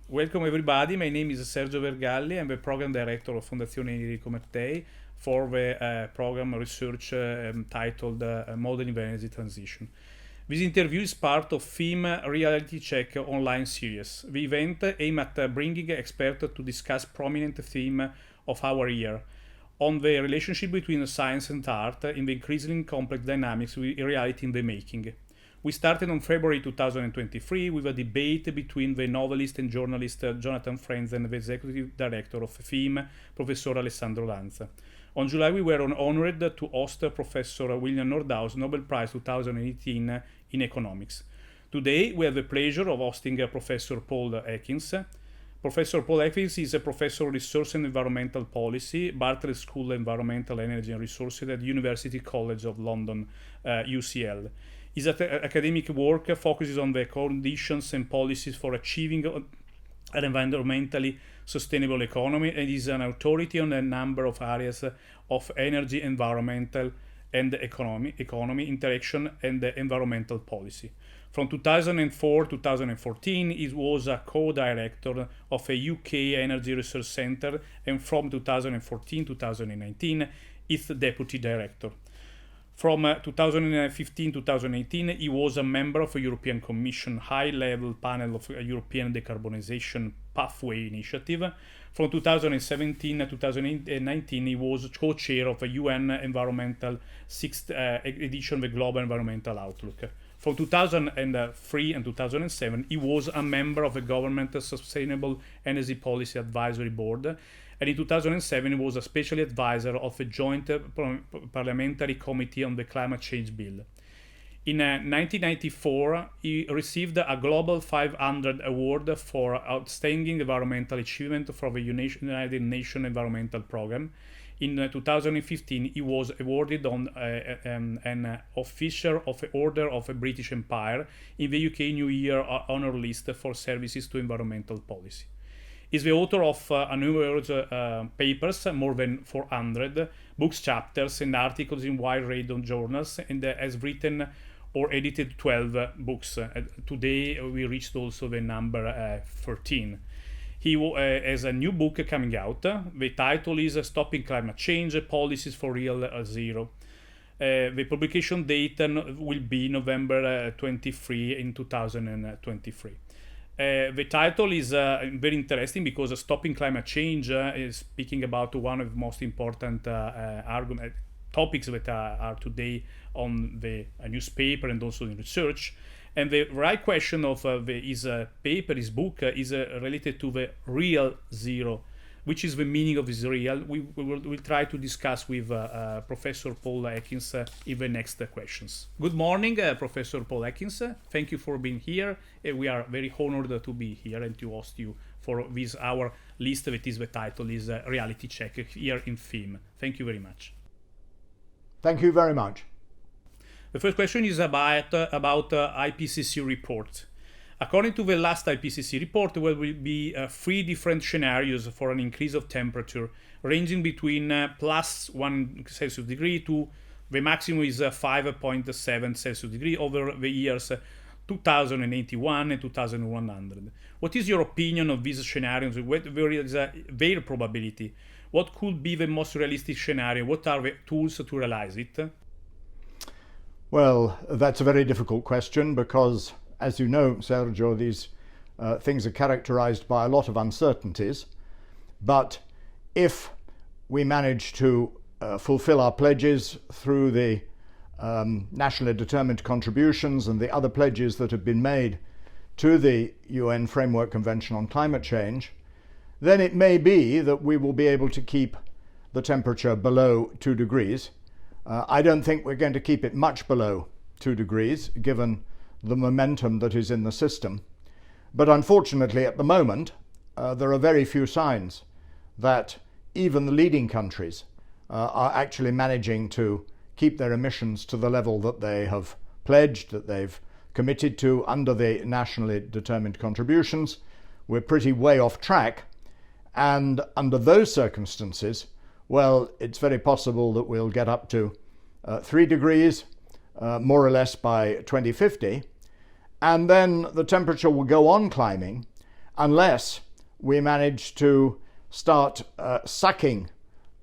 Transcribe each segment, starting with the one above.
Welcome everybody, my name is Sergio Vergalli, I'm the Program Director of Fondazione Eni Enrico Mattei for the program research titled Modeling the Energy Transition. This interview is part of FEEM Reality Check online series. The event aims at bringing experts to discuss prominent theme of our year on the relationship between science and art in the increasingly complex dynamics with reality in the making. We started on February 2023 with a debate between the novelist and journalist Jonathan Friends and the executive director of FEEM, Professor Alessandro Lanza. On July, we were honored to host Professor William Nordhaus Nobel Prize 2018 in Economics. Today, we have the pleasure of hosting Professor Paul Ekins. Professor Paul Ekins is a professor of resource and environmental policy, Bartlett School of Environmental Energy and Resources at University College of London, UCL. His academic work focuses on the conditions and policies for achieving an environmentally sustainable economy and is an authority on a number of areas of energy, environmental, and economy interaction, and environmental policy. From 2004 to 2014, he was a co-director of a UK Energy Research Centre, and from 2014 to 2019, its deputy director. From 2015-2018, he was a member of a European Commission high-level panel of a European Decarbonization Pathway Initiative. From 2017 to 2019, he was co-chair of a UN Environmental 6th edition of the Global Environmental Outlook. From 2003 and 2007, he was a member of the Government Sustainable Energy Policy Advisory Board, and in 2007 he was a special advisor of a joint parliamentary committee on the climate change bill. In 1994, he received a Global 500 award for outstanding environmental achievement from the United Nations Environmental Programme. In 2015, he was awarded on an Officer of the Order of the British Empire in the UK New Year Honour List for services to environmental policy. He is the author of numerous papers, more than 400, books, chapters, and articles in wide range of journals, and has written or edited 12 books. Today, we reached also the number 13. He has a new book coming out. The title is Stopping Climate Change, Policies for Real Zero. The publication date will be November 23 in 2023. The title is very interesting because Stopping Climate Change is speaking about one of the most important topics that are today on the newspaper and also in research. And the right question of his paper, his book, is related to the real zero. Which is the meaning of this real? We'll try to discuss with Professor Paul Ekins in the next questions. Good morning, Professor Paul Ekins. Thank you for being here. We are very honored to be here and to host you for this our list that is the title is Reality Check here in FEEM. Thank you very much. Thank you very much. The first question is about IPCC report. According to the last IPCC report, there will be 3 different scenarios for an increase of temperature, ranging between plus 1 Celsius degree to the maximum is 5.7 Celsius degree over the years 2081 and 2100. What is your opinion of these scenarios? What is their probability? What could be the most realistic scenario? What are the tools to realize it? Well, that's a very difficult question because, as you know, Sergio, these things are characterized by a lot of uncertainties. But if we manage to fulfill our pledges through the nationally determined contributions and the other pledges that have been made to the UN Framework Convention on Climate Change, then it may be that we will be able to keep the temperature below 2 degrees. I don't think we're going to keep it much below 2 degrees, given the momentum that is in the system. But unfortunately, at the moment, there are very few signs that even the leading countries are actually managing to keep their emissions to the level that they have pledged, that they've committed to under the nationally determined contributions. We're pretty way off track. And under those circumstances, well, it's very possible that we'll get up to 3 degrees, more or less by 2050. And then the temperature will go on climbing unless we manage to start sucking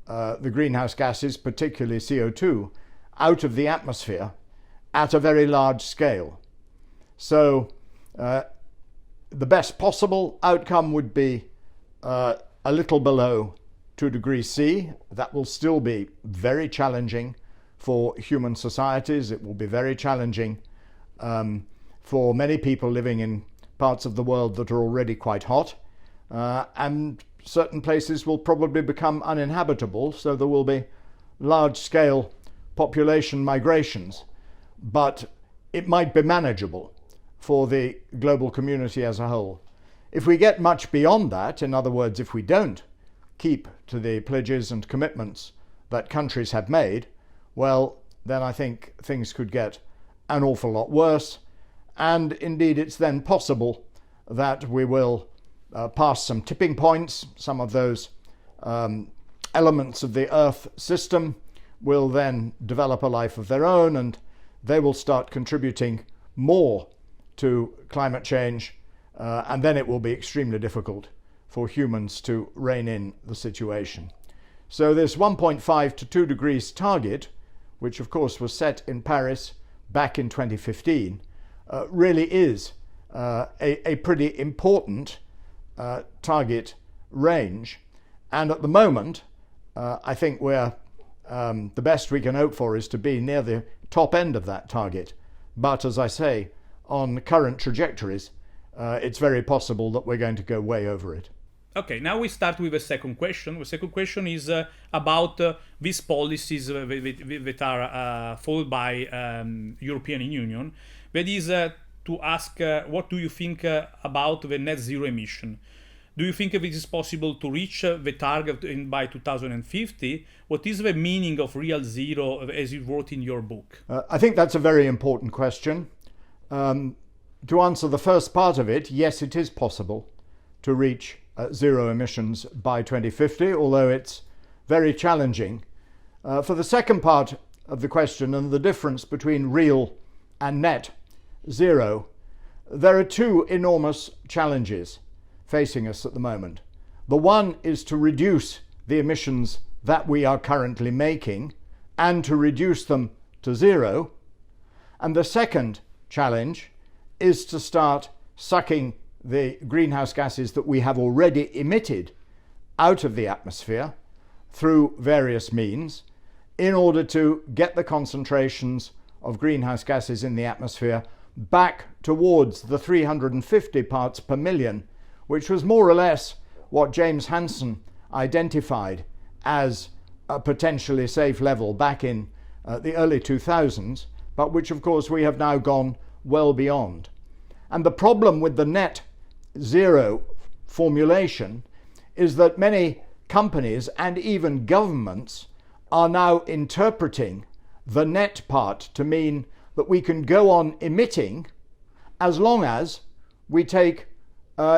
the greenhouse gases, particularly CO2, out of the atmosphere at a very large scale. So the best possible outcome would be a little below 2 degrees C. That will still be very challenging for human societies. It will be very challenging for many people living in parts of the world that are already quite hot, and certain places will probably become uninhabitable, so there will be large-scale population migrations, but it might be manageable for the global community as a whole. If we get much beyond that, in other words, if we don't keep to the pledges and commitments that countries have made, well, then I think things could get an awful lot worse, and indeed it's then possible that we will pass some tipping points. Some of those elements of the Earth system will then develop a life of their own, and they will start contributing more to climate change, and then it will be extremely difficult for humans to rein in the situation. So this 1.5 to 2 degrees target, which of course was set in Paris back in 2015, really is a pretty important target range. And at the moment, I think we're the best we can hope for is to be near the top end of that target. But as I say, on current trajectories, it's very possible that we're going to go way over it. Okay, now we start with a second question. The second question is about these policies that are followed by European Union. That is to ask, what do you think about the net zero emission? Do you think it is possible to reach the target by 2050? What is the meaning of real zero, as you wrote in your book? I think that's a very important question. To answer the first part of it, yes, it is possible to reach zero emissions by 2050, although it's very challenging. For the second part of the question and the difference between real and net zero, there are two enormous challenges facing us at the moment. The one is to reduce the emissions that we are currently making and to reduce them to zero. And the second challenge is to start sucking the greenhouse gases that we have already emitted out of the atmosphere through various means in order to get the concentrations of greenhouse gases in the atmosphere back towards the 350 parts per million, which was more or less what James Hansen identified as a potentially safe level back in the early 2000s, but which of course we have now gone well beyond. And the problem with the net zero formulation is that many companies and even governments are now interpreting the net part to mean that we can go on emitting as long as we take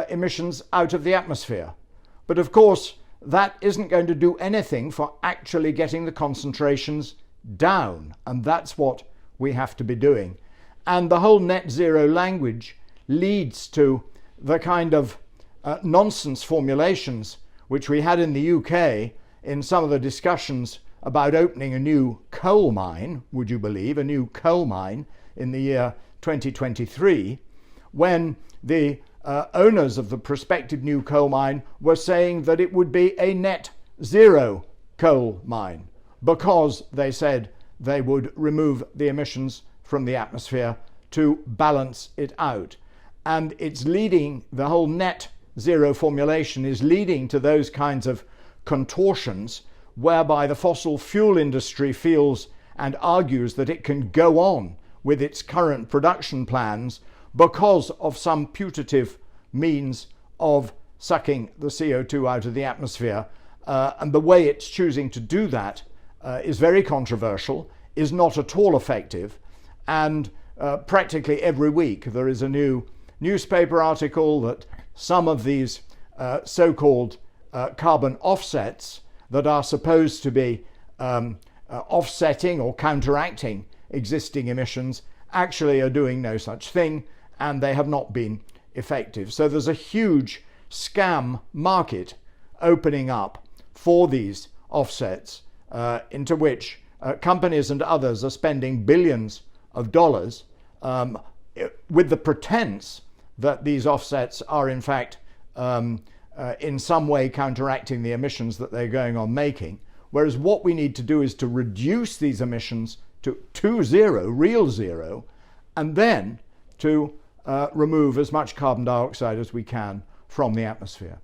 emissions out of the atmosphere. But of course, that isn't going to do anything for actually getting the concentrations down, and that's what we have to be doing. And the whole net zero language leads to the kind of nonsense formulations which we had in the UK in some of the discussions about opening a new coal mine, would you believe, a new coal mine in the year 2023, when the owners of the prospective new coal mine were saying that it would be a net zero coal mine because they said they would remove the emissions from the atmosphere to balance it out. And it's leading, the whole net zero formulation is leading to those kinds of contortions whereby the fossil fuel industry feels and argues that it can go on with its current production plans because of some putative means of sucking the CO2 out of the atmosphere. And the way it's choosing to do that is very controversial, is not at all effective, and practically every week there is a new newspaper article that some of these so-called carbon offsets that are supposed to be offsetting or counteracting existing emissions actually are doing no such thing, and they have not been effective. So there's a huge scam market opening up for these offsets, into which companies and others are spending billions of dollars with the pretense that these offsets are in fact in some way counteracting the emissions that they're going on making. Whereas what we need to do is to reduce these emissions to zero, real zero, and then to remove as much carbon dioxide as we can from the atmosphere.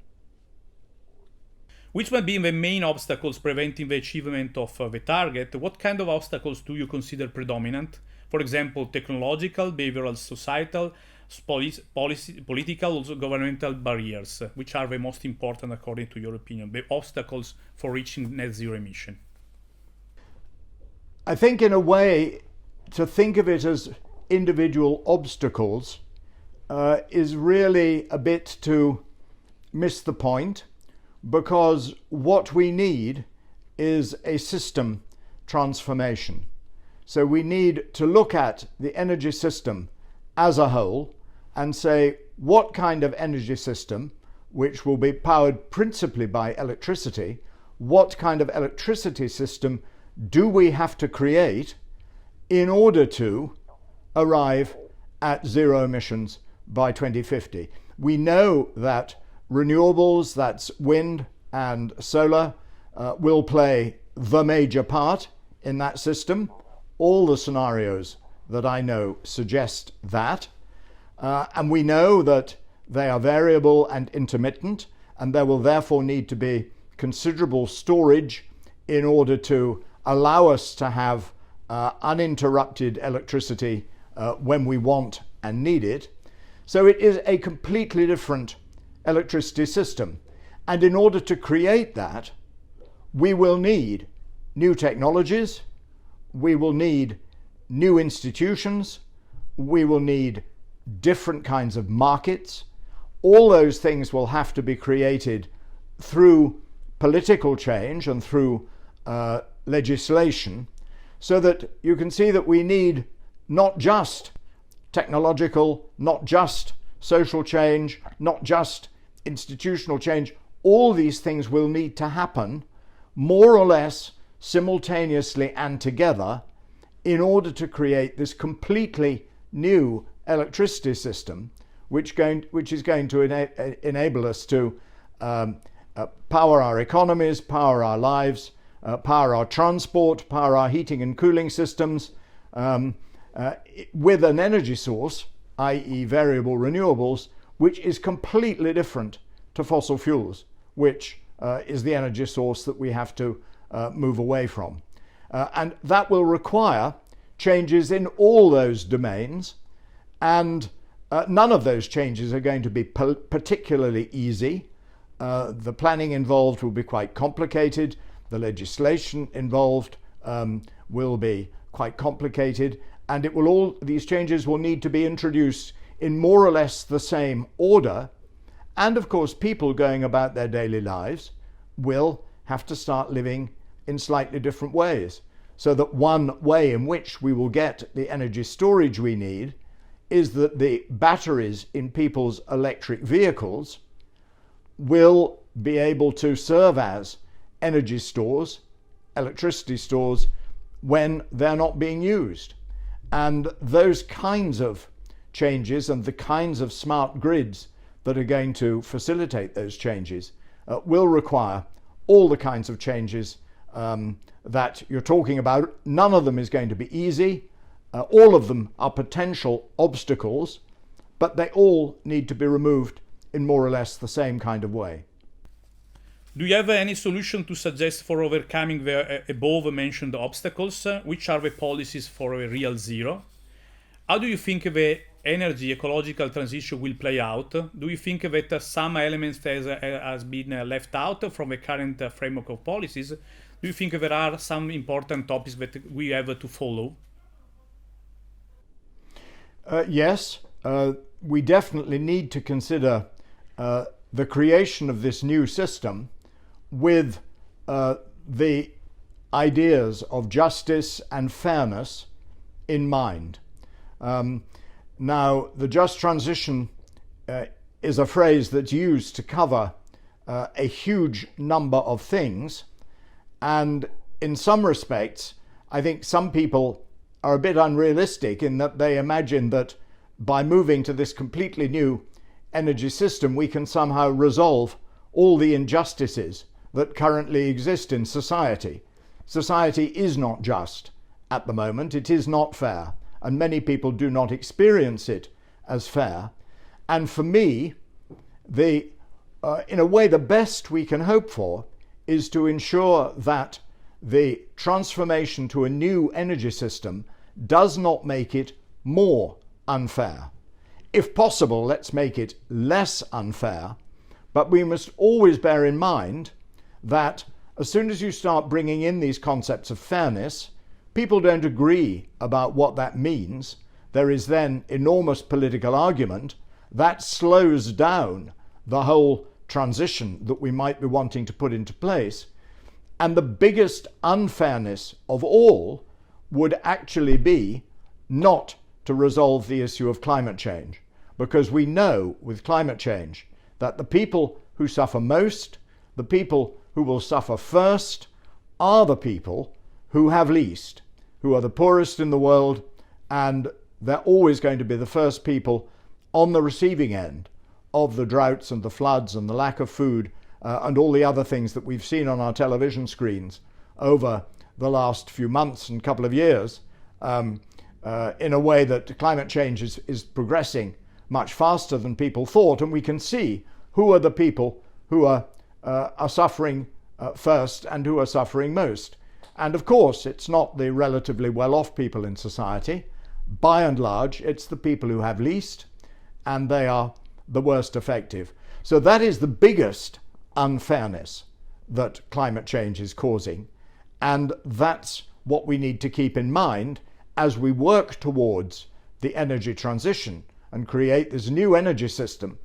Which might be the main obstacles preventing the achievement of the target? What kind of obstacles do you consider predominant? For example, technological, behavioral, societal, political, also governmental barriers. Which are the most important according to your opinion, the obstacles for reaching net zero emission? I think in a way to think of it as individual obstacles is really a bit to miss the point, because what we need is a system transformation. So we need to look at the energy system as a whole and say, what kind of energy system, which will be powered principally by electricity, what kind of electricity system do we have to create in order to arrive at zero emissions by 2050? We know that renewables, that's wind and solar, will play the major part in that system. All the scenarios that I know suggest that. And we know that they are variable and intermittent, and there will therefore need to be considerable storage in order to allow us to have uninterrupted electricity when we want and need it. So it is a completely different electricity system. And in order to create that, we will need new technologies, we will need new institutions, we will need different kinds of markets. All those things will have to be created through political change and through legislation, so that you can see that we need not just technological, not just social change, not just institutional change. All these things will need to happen more or less simultaneously and together in order to create this completely new electricity system, which is going to enable us to power our economies, power our lives, power our transport, power our heating and cooling systems, with an energy source, i.e. variable renewables, which is completely different to fossil fuels, which is the energy source that we have to move away from. And that will require changes in all those domains, and none of those changes are going to be particularly easy. The planning involved will be quite complicated. The legislation involved will be quite complicated, and these changes will need to be introduced in more or less the same order. And of course, people going about their daily lives will have to start living in slightly different ways. So that one way in which we will get the energy storage we need is that the batteries in people's electric vehicles will be able to serve as energy stores, electricity stores, when they're not being used. And those kinds of changes and the kinds of smart grids that are going to facilitate those changes will require all the kinds of changes that you're talking about. None of them is going to be easy. All of them are potential obstacles, but they all need to be removed in more or less the same kind of way. Do you have any solution to suggest for overcoming the above mentioned obstacles? Which are the policies for a real zero? How do you think the energy ecological transition will play out? Do you think that some elements has been left out from the current framework of policies? Do you think there are some important topics that we have to follow? Yes, we definitely need to consider the creation of this new system with the ideas of justice and fairness in mind. Now, the just transition is a phrase that's used to cover a huge number of things. And in some respects, I think some people are a bit unrealistic in that they imagine that by moving to this completely new energy system, we can somehow resolve all the injustices that currently exist in society. Society is not just at the moment. It is not fair, and many people do not experience it as fair. And for me, in a way, the best we can hope for is to ensure that the transformation to a new energy system does not make it more unfair. If possible, let's make it less unfair, but we must always bear in mind that as soon as you start bringing in these concepts of fairness, people don't agree about what that means. There is then enormous political argument that slows down the whole transition that we might be wanting to put into place. And the biggest unfairness of all would actually be not to resolve the issue of climate change, because we know with climate change that the people who suffer most, the people who will suffer first, are the people who have least, who are the poorest in the world, and they're always going to be the first people on the receiving end of the droughts and the floods and the lack of food and all the other things that we've seen on our television screens over the last few months and couple of years, in a way that climate change is progressing much faster than people thought. And we can see who are the people who are suffering first and who are suffering most. And of course, it's not the relatively well-off people in society. By and large, it's the people who have least, and they are the worst affected. So that is the biggest unfairness that climate change is causing. And that's what we need to keep in mind as we work towards the energy transition and create this new energy system.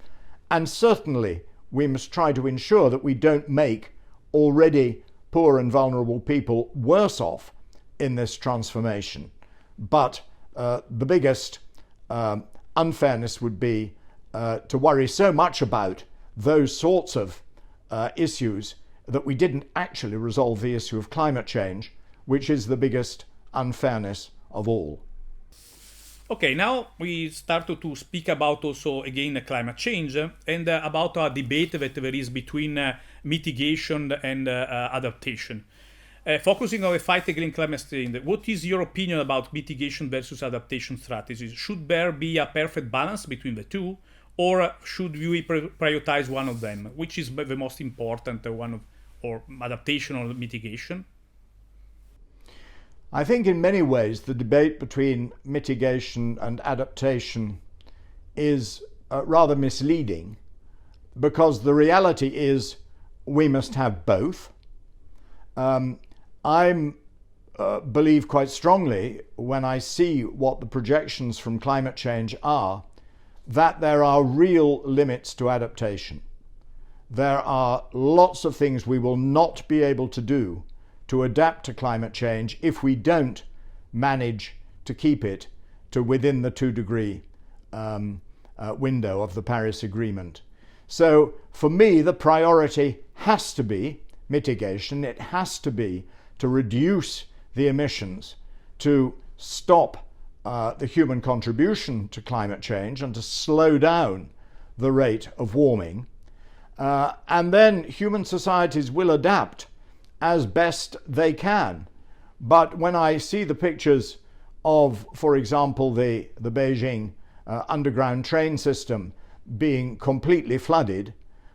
And certainly we must try to ensure that we don't make already poor and vulnerable people worse off in this transformation. But the biggest unfairness would be to worry so much about those sorts of issues that we didn't actually resolve the issue of climate change, which is the biggest unfairness of all. Okay, now we start to speak about also again climate change and about a debate that there is between mitigation and adaptation. Focusing on the fight against climate change, what is your opinion about mitigation versus adaptation strategies? Should there be a perfect balance between the two, or should we prioritize one of them? Which is the most important one, or adaptation or mitigation? I think in many ways the debate between mitigation and adaptation is rather misleading, because the reality is we must have both. I believe quite strongly, when I see what the projections from climate change are, that there are real limits to adaptation. There are lots of things we will not be able to do to adapt to climate change if we don't manage to keep it to within the 2-degree window of the Paris Agreement. So for me, the priority has to be mitigation. It has to be to reduce the emissions, to stop the human contribution to climate change and to slow down the rate of warming. And then human societies will adapt as best they can. But when I see the pictures of, for example, the Beijing underground train system being completely flooded,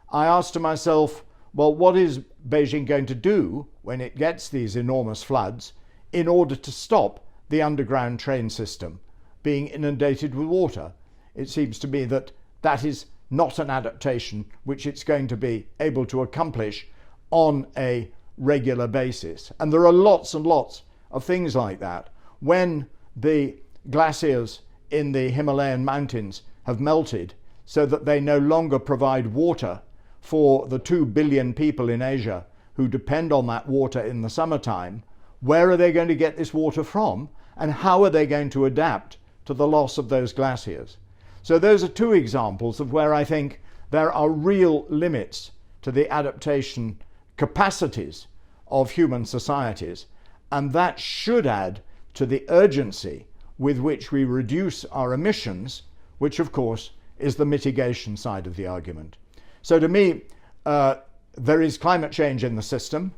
I ask to myself, well, what is Beijing going to do when it gets these enormous floods in order to stop the underground train system being inundated with water? It seems to me that that is not an adaptation which it's going to be able to accomplish on a regular basis. And there are lots and lots of things like that. When the glaciers in the Himalayan mountains have melted so that they no longer provide water for the 2 billion people in Asia who depend on that water in the summertime, where are they going to get this water from? And how are they going to adapt to the loss of those glaciers? So those are two examples of where I think there are real limits to the adaptation capacities of human societies, and that should add to the urgency with which we reduce our emissions, which of course is the mitigation side of the argument. So to me, there is climate change in the system.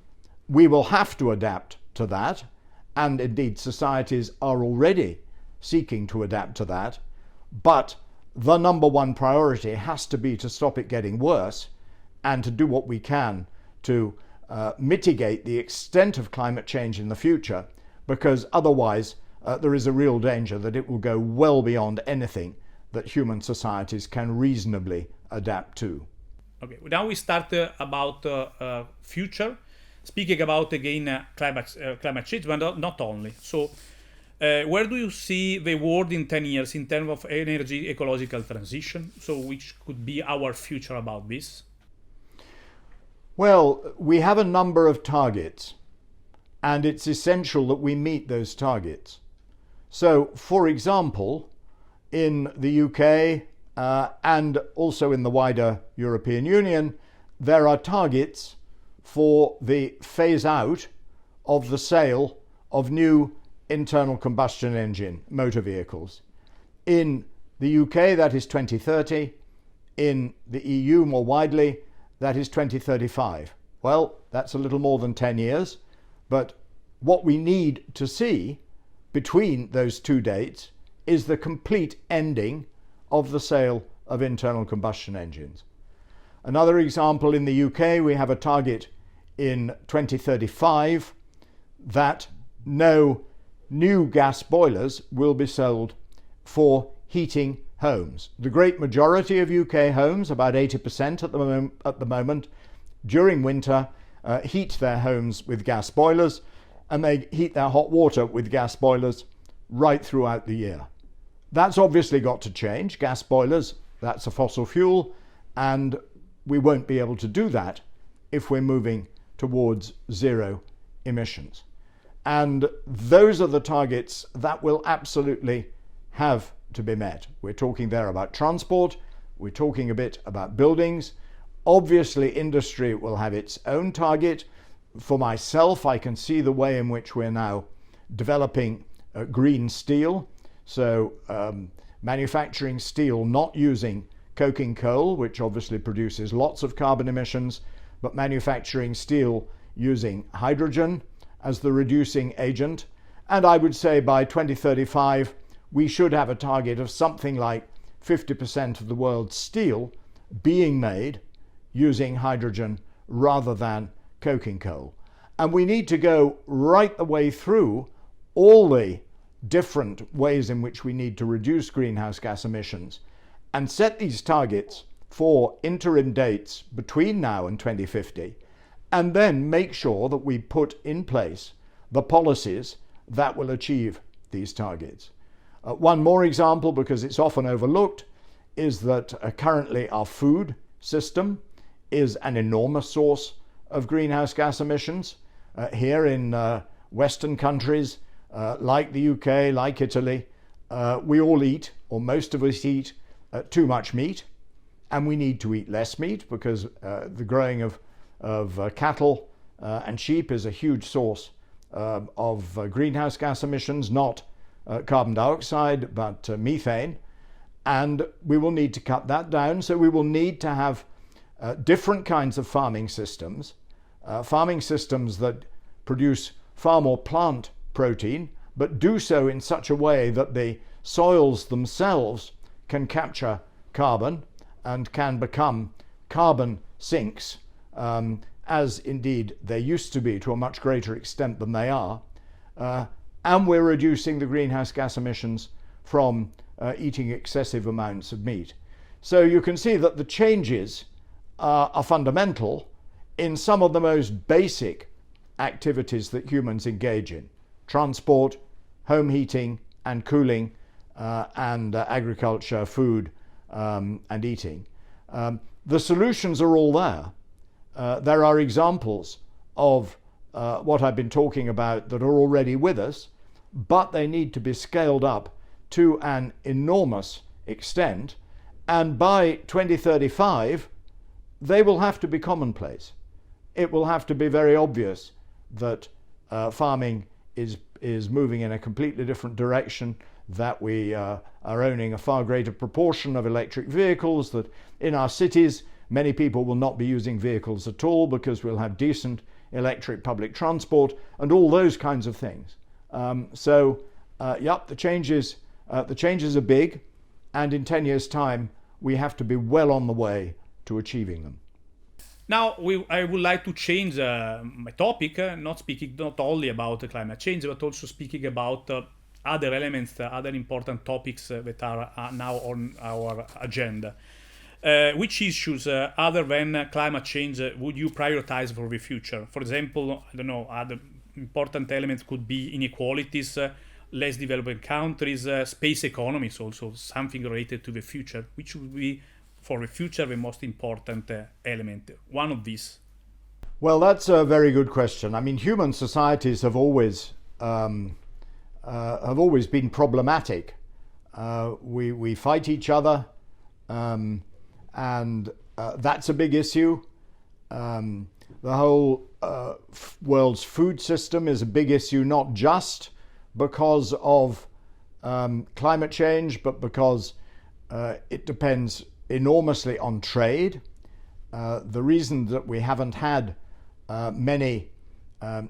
We will have to adapt to that, and indeed societies are already seeking to adapt to that, but the number one priority has to be to stop it getting worse and to do what we can to mitigate the extent of climate change in the future, because otherwise there is a real danger that it will go well beyond anything that human societies can reasonably adapt to. Okay, now we start about future, speaking about again climate change, but not only. So where do you see the world in 10 years in terms of energy ecological transition? So which could be our future about this? Well, we have a number of targets, and it's essential that we meet those targets. So, for example, in the UK and also in the wider European Union, there are targets for the phase out of the sale of new internal combustion engine motor vehicles. In the UK, that is 2030. In the EU, more widely, that is 2035. Well, that's a little more than 10 years, but what we need to see between those two dates is the complete ending of the sale of internal combustion engines. Another example, in the UK, we have a target in 2035 that no new gas boilers will be sold for heating homes. The great majority of UK homes, about 80% at the moment, during winter heat their homes with gas boilers, and they heat their hot water with gas boilers right throughout the year. That's obviously got to change. Gas boilers, that's a fossil fuel, and we won't be able to do that if we're moving towards zero emissions. And those are the targets that will absolutely have to be met. We're talking there about transport, we're talking a bit about buildings. Obviously, industry will have its own target. For myself, I can see the way in which we're now developing green steel. So manufacturing steel not using coking coal, which obviously produces lots of carbon emissions, but manufacturing steel using hydrogen as the reducing agent. And I would say by 2035, we should have a target of something like 50% of the world's steel being made using hydrogen rather than coking coal. And we need to go right the way through all the different ways in which we need to reduce greenhouse gas emissions and set these targets for interim dates between now and 2050, and then make sure that we put in place the policies that will achieve these targets. One more example, because it's often overlooked, is that currently our food system is an enormous source of greenhouse gas emissions. Here in Western countries like the UK, like Italy, we all eat, or most of us eat, too much meat, and we need to eat less meat because the growing of cattle and sheep is a huge source of greenhouse gas emissions, not carbon dioxide, but methane. And we will need to cut that down. So we will need to have different kinds of farming systems that produce far more plant protein, but do so in such a way that the soils themselves can capture carbon and can become carbon sinks, as indeed they used to be to a much greater extent than they are. And we're reducing the greenhouse gas emissions from eating excessive amounts of meat. So you can see that the changes are fundamental in some of the most basic activities that humans engage in: transport, home heating and cooling, and agriculture, food, and eating. The solutions are all there. There are examples of what I've been talking about that are already with us, but they need to be scaled up to an enormous extent, and by 2035 they will have to be commonplace. It will have to be very obvious that farming is moving in a completely different direction, that we are owning a far greater proportion of electric vehicles, that in our cities many people will not be using vehicles at all because we'll have decent electric public transport and all those kinds of things. The changes are big, and in 10 years' time we have to be well on the way to achieving them. Now, I would like to change my topic, not only about climate change, but also speaking about other elements, other important topics that are now on our agenda. Which issues, other than climate change, would you prioritize for the future? For example, I don't know, other important elements could be inequalities, less developed countries, space economies, also something related to the future. Which would be, for the future, the most important element? One of these. Well, that's a very good question. I mean, human societies have always been problematic. We fight each other, and that's a big issue. The whole world's food system is a big issue, not just because of climate change, but because it depends enormously on trade. The reason that we haven't had many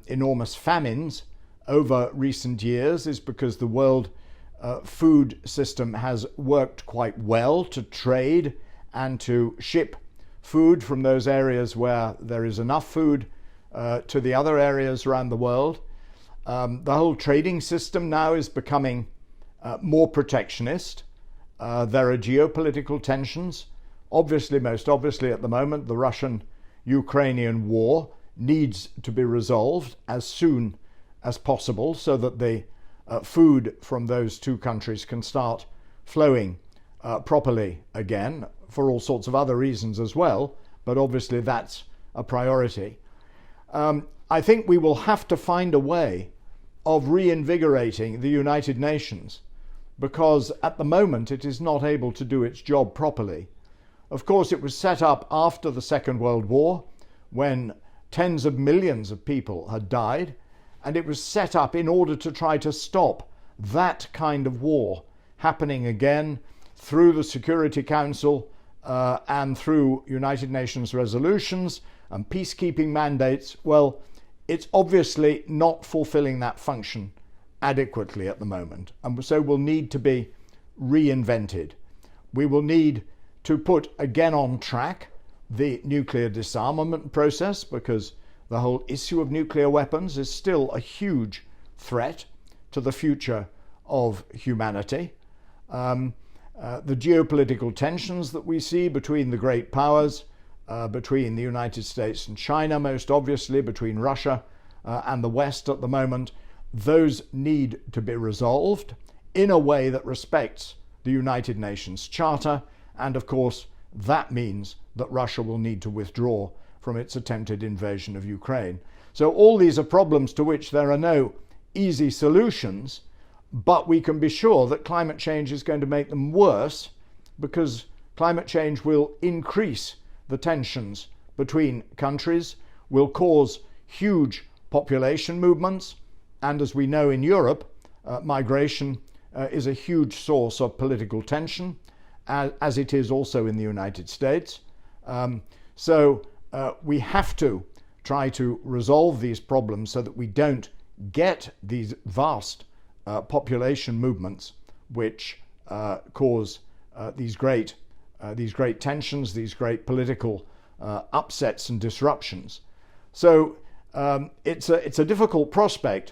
enormous famines over recent years is because the world food system has worked quite well to trade and to ship food from those areas where there is enough food to the other areas around the world. The whole trading system now is becoming more protectionist. There are geopolitical tensions. Most obviously at the moment, the Russian-Ukrainian war needs to be resolved as soon as possible so that the food from those two countries can start flowing properly again, for all sorts of other reasons as well, but obviously that's a priority. I think we will have to find a way of reinvigorating the United Nations, because at the moment it is not able to do its job properly. Of course, it was set up after the Second World War, when tens of millions of people had died, and it was set up in order to try to stop that kind of war happening again through the Security Council and through United Nations resolutions and peacekeeping mandates. Well, it's obviously not fulfilling that function adequately at the moment, and so will need to be reinvented. We will need to put again on track the nuclear disarmament process, because the whole issue of nuclear weapons is still a huge threat to the future of humanity. The geopolitical tensions that we see between the great powers, between the United States and China, most obviously, between Russia and the West at the moment, those need to be resolved in a way that respects the United Nations Charter, and of course that means that Russia will need to withdraw from its attempted invasion of Ukraine. So all these are problems to which there are no easy solutions, but we can be sure that climate change is going to make them worse, because climate change will increase the tensions between countries, will cause huge population movements, and as we know in Europe, migration is a huge source of political tension, as it is also in the United States. We have to try to resolve these problems so that we don't get these vast population movements which cause these great tensions, these great political upsets and disruptions. So it's a difficult prospect,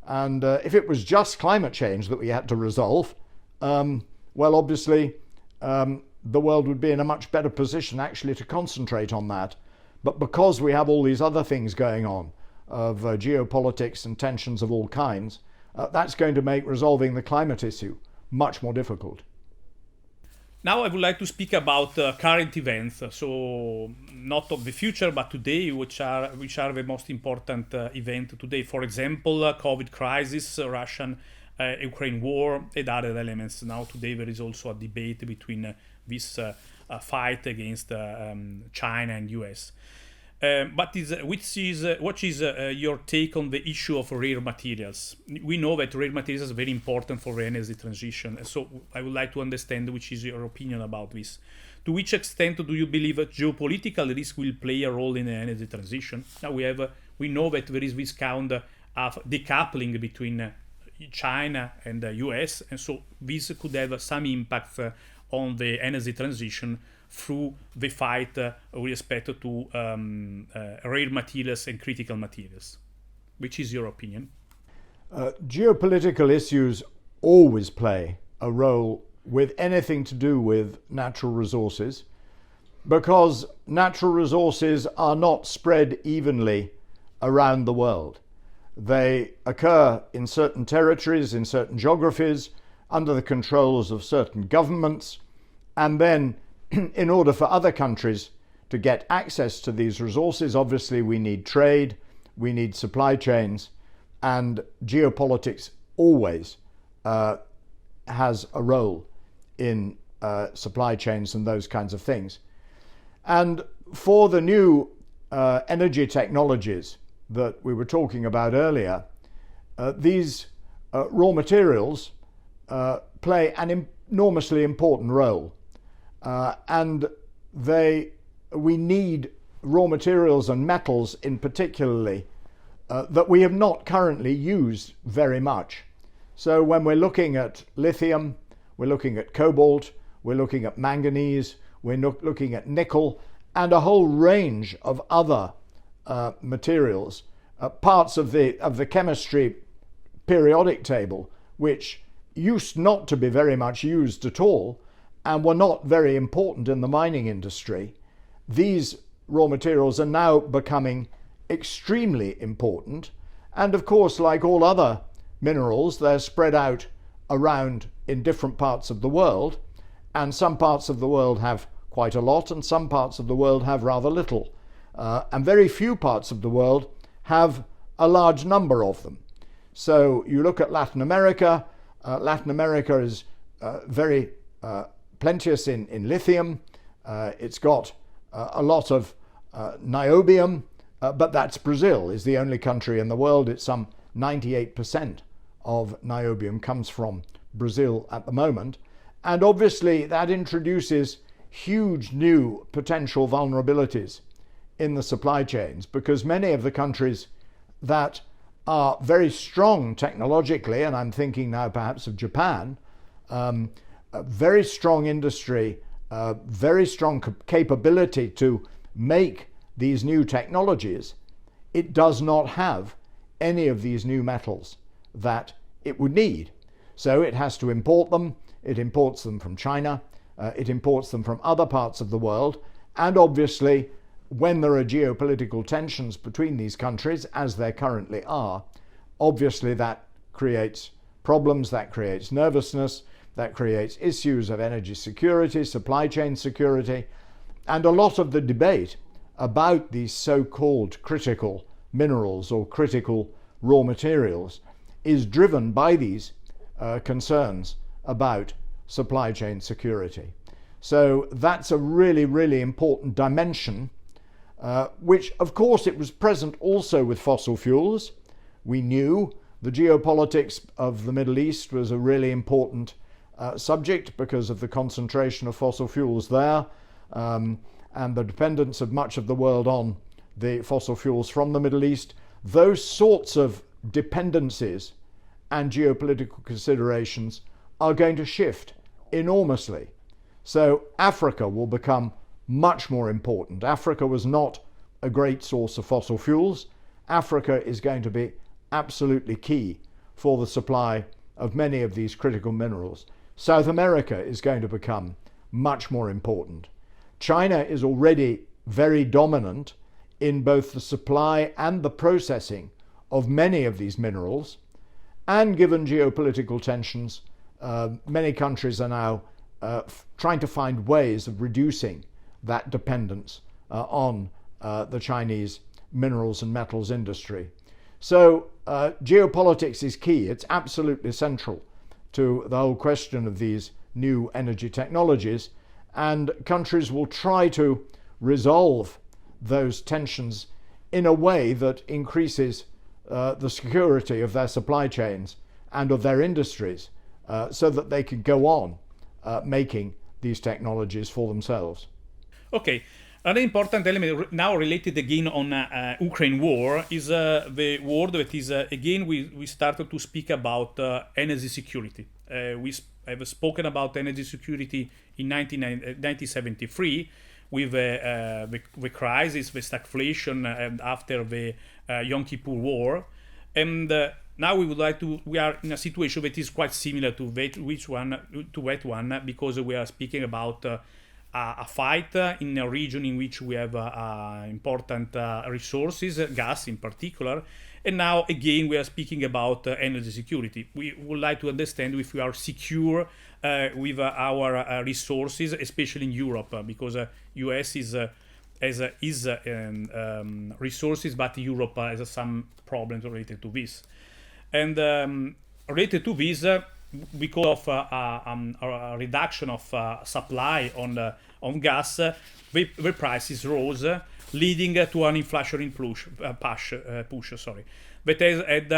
and if it was just climate change that we had to resolve, well, obviously the world would be in a much better position actually to concentrate on that. But because we have all these other things going on of geopolitics and tensions of all kinds, that's going to make resolving the climate issue much more difficult. Now I would like to speak about current events, so not of the future, but today, which are the most important event today. For example, COVID crisis, Russian Ukraine war and other elements. Now today there is also a debate between this fight against China and US. What is your take on the issue of rare materials? We know that rare materials are very important for the energy transition. So I would like to understand which is your opinion about this. To which extent do you believe that geopolitical risk will play a role in the energy transition? Now we know that there is this kind of decoupling between China and the US, and so this could have some impact on the energy transition through the fight with respect to rare materials and critical materials. Which is your opinion? Geopolitical issues always play a role with anything to do with natural resources, because natural resources are not spread evenly around the world. They occur in certain territories, in certain geographies, under the controls of certain governments, and then in order for other countries to get access to these resources, obviously we need trade, we need supply chains, and geopolitics always has a role in supply chains and those kinds of things. And for the new energy technologies that we were talking about earlier, these raw materials play an enormously important role. And we need raw materials and metals in particularly that we have not currently used very much. So when we're looking at lithium, we're looking at cobalt, we're looking at manganese, we're looking at nickel, and a whole range of other materials, parts of the chemistry periodic table, which used not to be very much used at all and were not very important in the mining industry. These raw materials are now becoming extremely important. And of course, like all other minerals, they're spread out around in different parts of the world. And some parts of the world have quite a lot, and some parts of the world have rather little. And very few parts of the world have a large number of them. So you look at Latin America. Latin America is very plenteous in lithium. It's got a lot of niobium, but that's Brazil, is the only country in the world. It's some 98% of niobium comes from Brazil at the moment. And obviously that introduces huge new potential vulnerabilities in the supply chains, because many of the countries that are very strong technologically, and I'm thinking now perhaps of Japan, a very strong industry, very strong capability to make these new technologies, it does not have any of these new metals that it would need. So it has to import them. It imports them from China. It imports them from other parts of the world. And obviously, when there are geopolitical tensions between these countries, as there currently are, obviously that creates problems, that creates nervousness, that creates issues of energy security, supply chain security, and a lot of the debate about these so-called critical minerals or critical raw materials is driven by these concerns about supply chain security. So that's a really, really important dimension, which of course it was present also with fossil fuels. We knew the geopolitics of the Middle East was a really important subject because of the concentration of fossil fuels there, and the dependence of much of the world on the fossil fuels from the Middle East. Those sorts of dependencies and geopolitical considerations are going to shift enormously. So Africa will become much more important. Africa was not a great source of fossil fuels. Africa is going to be absolutely key for the supply of many of these critical minerals. South America is going to become much more important. China is already very dominant in both the supply and the processing of many of these minerals. And given geopolitical tensions, many countries are now trying to find ways of reducing that dependence on the Chinese minerals and metals industry. So geopolitics is key. It's absolutely central to the whole question of these new energy technologies, and countries will try to resolve those tensions in a way that increases the security of their supply chains and of their industries, so that they can go on making these technologies for themselves. Okay. Another important element now related again on Ukraine war is the word that is, again, we started to speak about energy security. We have spoken about energy security in 1973 with the crisis, the stagflation, and after the Yom Kippur War. And now we are in a situation that is quite similar to that one, because we are speaking about a fight in a region in which we have important resources, gas in particular, and now again we are speaking about energy security. We would like to understand if we are secure with our resources, especially in Europe, because US has resources, but Europe has some problems related to this. And related to this, because of a reduction of supply on gas, the prices rose, leading to an inflationary push. That has had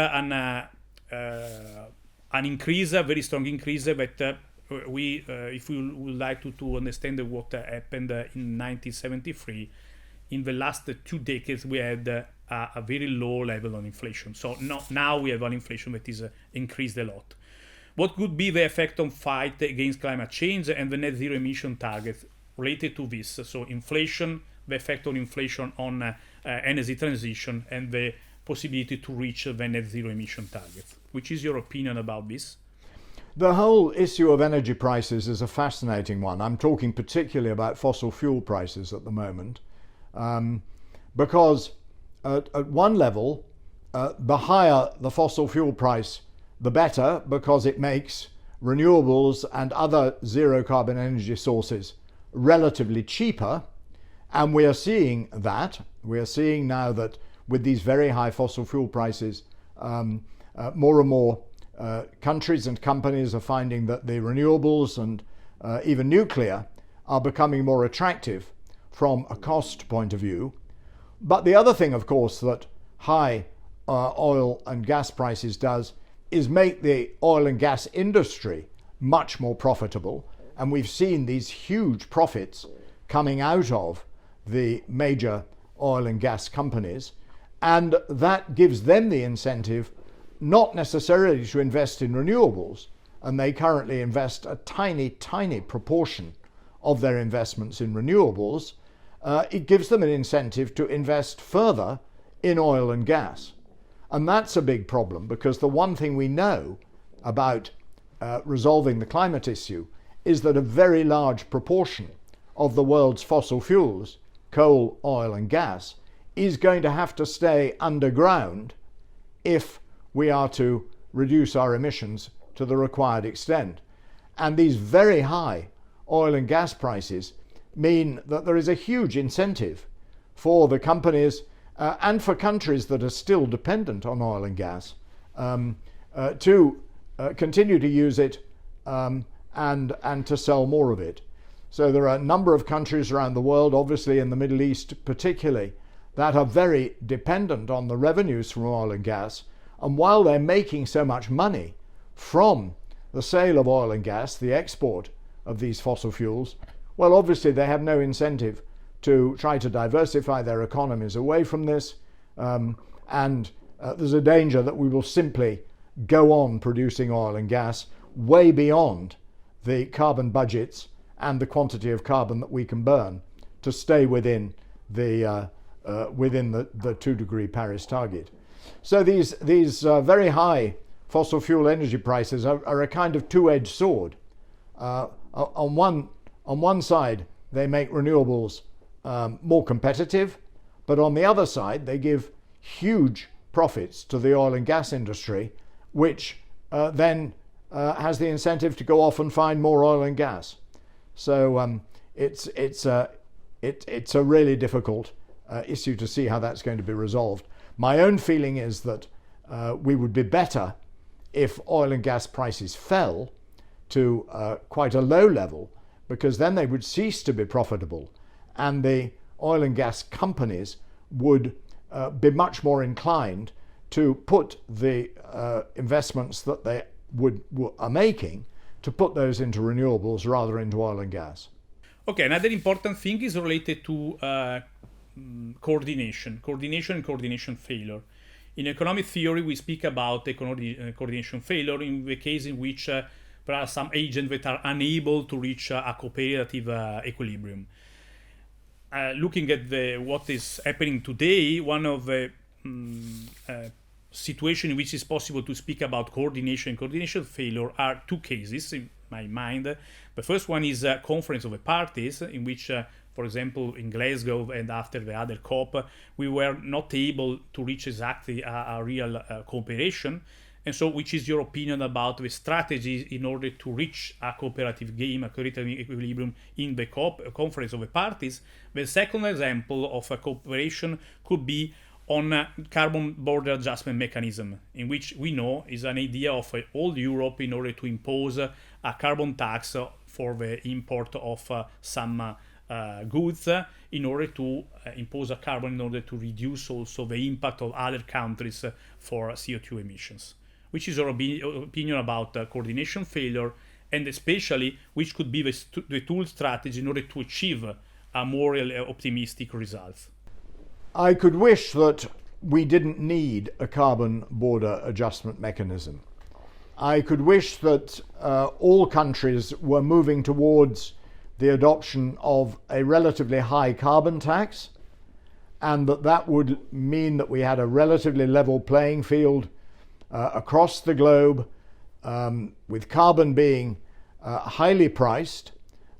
an increase, a very strong increase. That if we would like to understand what happened in 1973, in the last 2 decades we had a very low level of inflation. So now we have an inflation that is increased a lot. What could be the effect on fight against climate change and the net zero emission targets related to this? So inflation, the effect on inflation on energy transition, and the possibility to reach the net zero emission targets. Which is your opinion about this? The whole issue of energy prices is a fascinating one. I'm talking particularly about fossil fuel prices at the moment, because at one level, the higher the fossil fuel price, the better, because it makes renewables and other zero carbon energy sources relatively cheaper. And we are seeing that. We are seeing now that with these very high fossil fuel prices, more and more countries and companies are finding that the renewables and even nuclear are becoming more attractive from a cost point of view. But the other thing, of course, that high oil and gas prices does is make the oil and gas industry much more profitable. And we've seen these huge profits coming out of the major oil and gas companies. And that gives them the incentive not necessarily to invest in renewables. And they currently invest a tiny, tiny proportion of their investments in renewables. It gives them an incentive to invest further in oil and gas. And that's a big problem, because the one thing we know about resolving the climate issue is that a very large proportion of the world's fossil fuels, coal, oil and gas, is going to have to stay underground if we are to reduce our emissions to the required extent. And these very high oil and gas prices mean that there is a huge incentive for the companies and for countries that are still dependent on oil and gas to continue to use it and to sell more of it. So there are a number of countries around the world, obviously in the Middle East particularly, that are very dependent on the revenues from oil and gas. And while they're making so much money from the sale of oil and gas, the export of these fossil fuels, well, obviously they have no incentive to try to diversify their economies away from this. And there's a danger that we will simply go on producing oil and gas way beyond the carbon budgets and the quantity of carbon that we can burn to stay within the 2-degree Paris target. So these very high fossil fuel energy prices are a kind of two-edged sword. On one side, they make renewables more competitive, but on the other side, they give huge profits to the oil and gas industry, which then has the incentive to go off and find more oil and gas. So it's a really difficult issue to see how that's going to be resolved. My own feeling is that we would be better if oil and gas prices fell to quite a low level, because then they would cease to be profitable and the oil and gas companies would be much more inclined to put the investments that they are making, to put those into renewables rather into oil and gas. Okay, another important thing is related to coordination and coordination failure. In economic theory, we speak about coordination failure in the case in which there are some agents that are unable to reach a cooperative equilibrium. Looking at what is happening today, one of the situations in which it's possible to speak about coordination and coordination failure are two cases in my mind. The first one is a conference of the parties, in which, for example, in Glasgow and after the other COP, we were not able to reach exactly a real cooperation. And so, which is your opinion about the strategies in order to reach a cooperative game, a cooperative equilibrium in the COP, a conference of the parties? The second example of a cooperation could be on carbon border adjustment mechanism, in which we know is an idea of all Europe in order to impose a carbon tax for the import of some goods, in order to impose a carbon in order to reduce also the impact of other countries for CO2 emissions. Which is your opinion about coordination failure, and especially which could be the tool strategy in order to achieve a more optimistic result? I could wish that we didn't need a carbon border adjustment mechanism. I could wish that all countries were moving towards the adoption of a relatively high carbon tax, and that would mean that we had a relatively level playing field across the globe, with carbon being highly priced,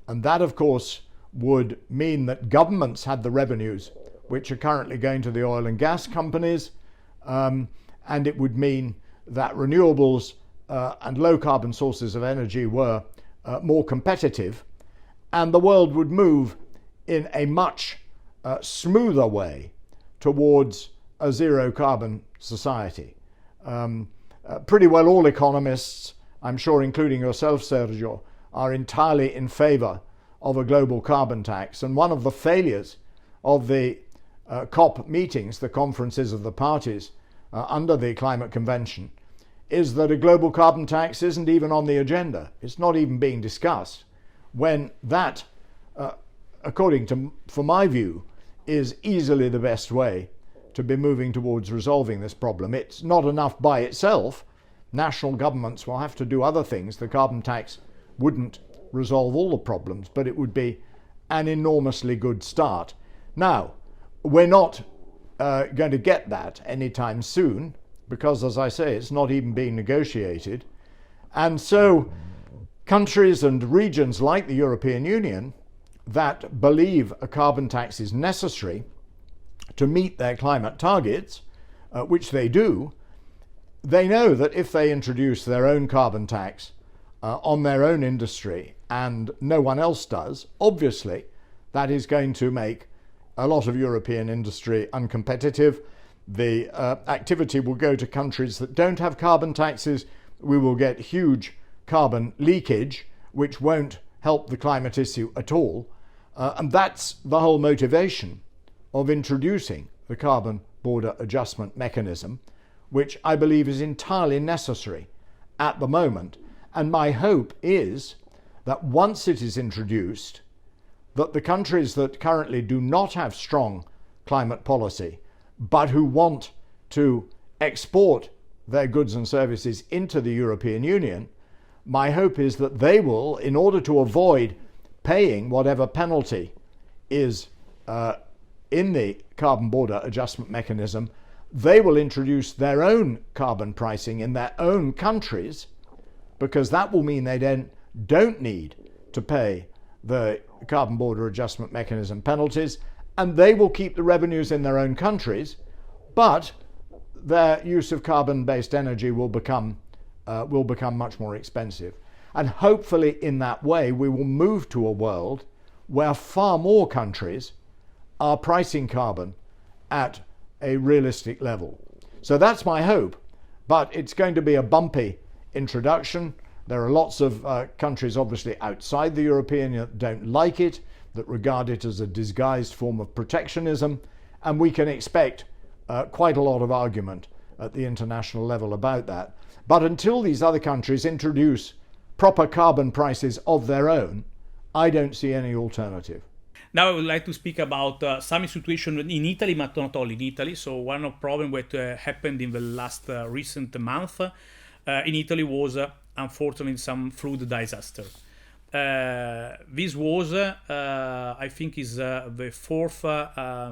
and that of course would mean that governments had the revenues which are currently going to the oil and gas companies, and it would mean that renewables and low carbon sources of energy were more competitive, and the world would move in a much smoother way towards a zero carbon society. Pretty well all economists, I'm sure including yourself, Sergio, are entirely in favor of a global carbon tax. And one of the failures of the COP meetings, the conferences of the parties under the Climate Convention, is that a global carbon tax isn't even on the agenda. It's not even being discussed, when that, for my view, is easily the best way to be moving towards resolving this problem. It's not enough by itself. National governments will have to do other things. The carbon tax wouldn't resolve all the problems, but it would be an enormously good start. Now, we're not going to get that anytime soon, because, as I say, it's not even being negotiated. And so countries and regions like the European Union that believe a carbon tax is necessary to meet their climate targets, which they do, they know that if they introduce their own carbon tax on their own industry and no one else does, obviously that is going to make a lot of European industry uncompetitive. The activity will go to countries that don't have carbon taxes. We will get huge carbon leakage, which won't help the climate issue at all. And that's the whole motivation of introducing the carbon border adjustment mechanism, which I believe is entirely necessary at the moment. And my hope is that once it is introduced, that the countries that currently do not have strong climate policy, but who want to export their goods and services into the European Union, my hope is that they will, in order to avoid paying whatever penalty is in the carbon border adjustment mechanism, they will introduce their own carbon pricing in their own countries, because that will mean they then don't need to pay the carbon border adjustment mechanism penalties, and they will keep the revenues in their own countries, but their use of carbon-based energy will become much more expensive. And hopefully in that way we will move to a world where far more countries are pricing carbon at a realistic level. So that's my hope, but it's going to be a bumpy introduction. There are lots of countries obviously outside the European Union that don't like it, that regard it as a disguised form of protectionism, and we can expect quite a lot of argument at the international level about that. But until these other countries introduce proper carbon prices of their own, I don't see any alternative. Now I would like to speak about some situation in Italy, but not only in Italy. So one of the problems that happened in the last recent month in Italy was unfortunately some flood disaster. This was, I think, is the fourth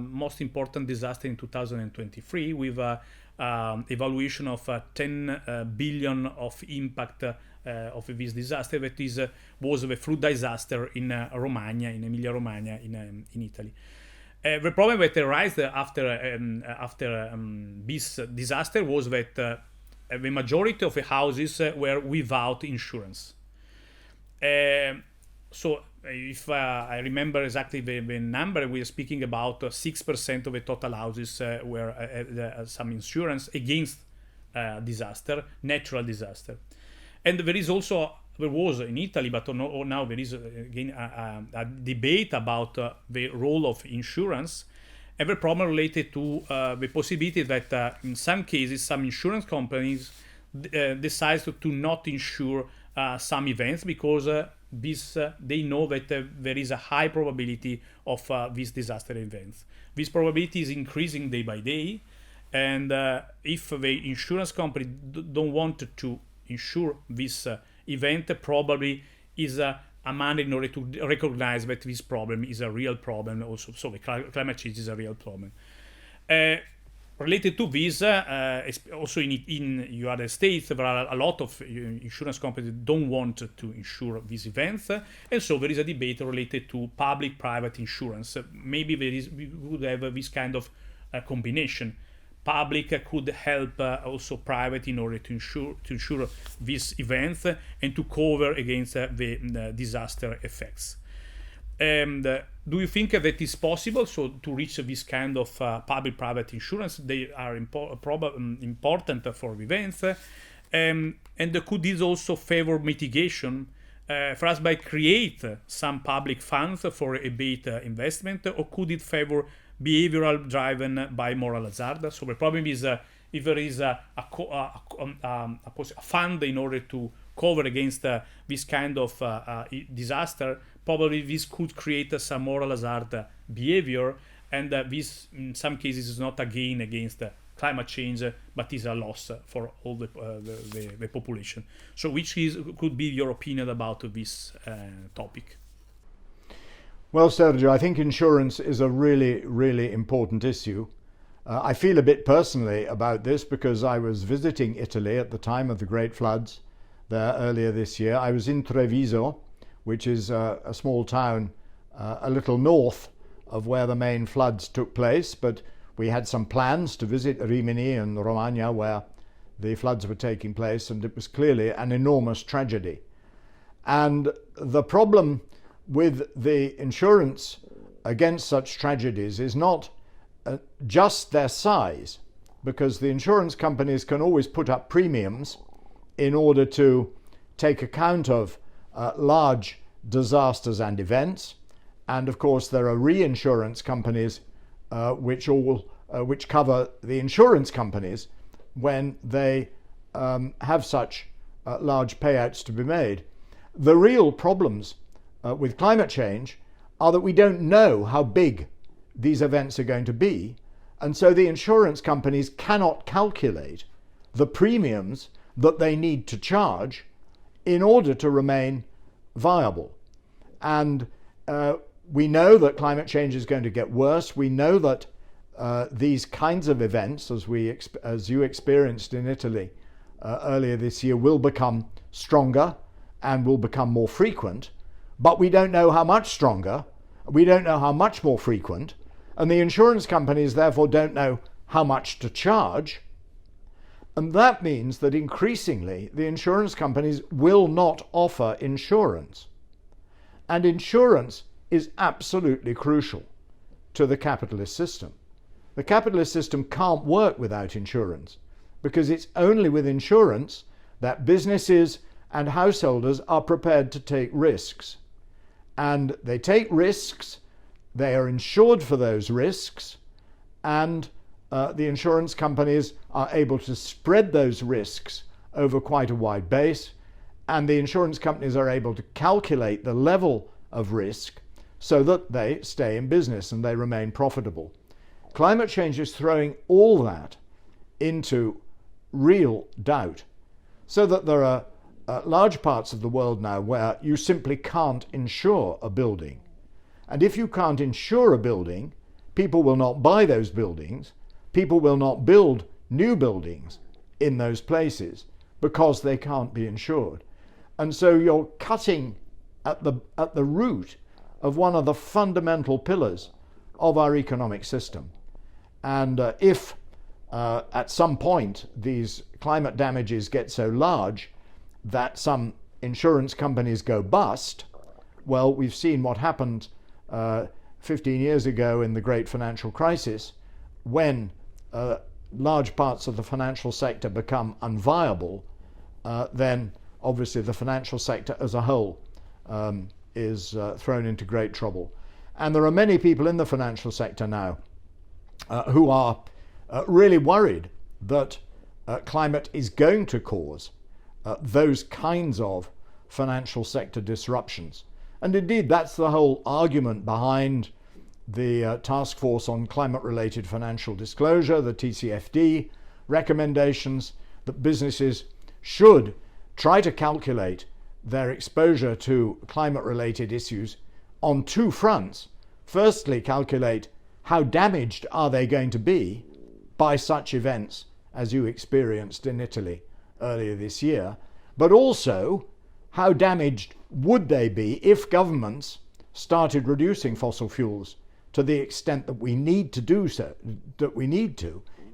most important disaster in 2023, with evaluation of 10 billion of impact of this disaster. That was the flood disaster in Romagna, in Emilia-Romagna, in Italy. The problem that arose after this disaster was that the majority of the houses were without insurance. So if I remember exactly the number, we are speaking about 6% of the total houses were some insurance against disaster, natural disaster. And there was in Italy, but now there is again a debate about the role of insurance, and the problem related to the possibility that in some cases some insurance companies decide to not insure some events because they know that there is a high probability of these disaster events. This probability is increasing day by day, and if the insurance company don't want to insure this event, probably is a manner in order to recognize that this problem is a real problem also. So the climate change is a real problem. Related to this, also in United States, there are a lot of insurance companies that don't want to insure these events, and so there is a debate related to public-private insurance. Maybe we would have this kind of combination. Public could help also private in order to insure these events and to cover against the disaster effects. And do you think that it's possible to reach this kind of public-private insurance? They are important for events, and could this also favor mitigation for us by create some public funds for a beta investment, or could it favor behavioral driven by moral hazard? So the problem is if there is a fund in order to cover against this kind of disaster, probably this could create some moral hazard behavior, and this in some cases is not a gain against climate change, but is a loss for all the population. So which could be your opinion about this topic? Well, Sergio, I think insurance is a really, really important issue. I feel a bit personally about this because I was visiting Italy at the time of the great floods there earlier this year. I was in Treviso, which is a small town a little north of where the main floods took place, but we had some plans to visit Rimini and Romagna where the floods were taking place, and it was clearly an enormous tragedy. And the problem with the insurance against such tragedies is not just their size, because the insurance companies can always put up premiums in order to take account of large disasters and events. And of course there are reinsurance companies which cover the insurance companies when they have such large payouts to be made. The real problems with climate change are that we don't know how big these events are going to be, and so the insurance companies cannot calculate the premiums that they need to charge in order to remain viable. And we know that climate change is going to get worse. We know that these kinds of events, as you experienced in Italy earlier this year, will become stronger and will become more frequent. But we don't know how much stronger, we don't know how much more frequent, and the insurance companies therefore don't know how much to charge. And that means that increasingly the insurance companies will not offer insurance. And insurance is absolutely crucial to the capitalist system. The capitalist system can't work without insurance, because it's only with insurance that businesses and householders are prepared to take risks. And they take risks, they are insured for those risks, and the insurance companies are able to spread those risks over quite a wide base, and the insurance companies are able to calculate the level of risk so that they stay in business and they remain profitable. Climate change is throwing all that into real doubt, so that there are large parts of the world now where you simply can't insure a building. And if you can't insure a building, people will not buy those buildings, people will not build new buildings in those places because they can't be insured. And so you're cutting at the root of one of the fundamental pillars of our economic system. And if at some point these climate damages get so large that some insurance companies go bust, well, we've seen what happened 15 years ago in the great financial crisis, when large parts of the financial sector become unviable, then obviously the financial sector as a whole is thrown into great trouble. And there are many people in the financial sector now who are really worried that climate is going to cause those kinds of financial sector disruptions. And indeed, that's the whole argument behind the Task Force on Climate-Related Financial Disclosure, the TCFD recommendations, that businesses should try to calculate their exposure to climate-related issues on two fronts. Firstly, calculate how damaged are they going to be by such events as you experienced in Italy earlier this year, but also how damaged would they be if governments started reducing fossil fuels to the extent that we need to do so,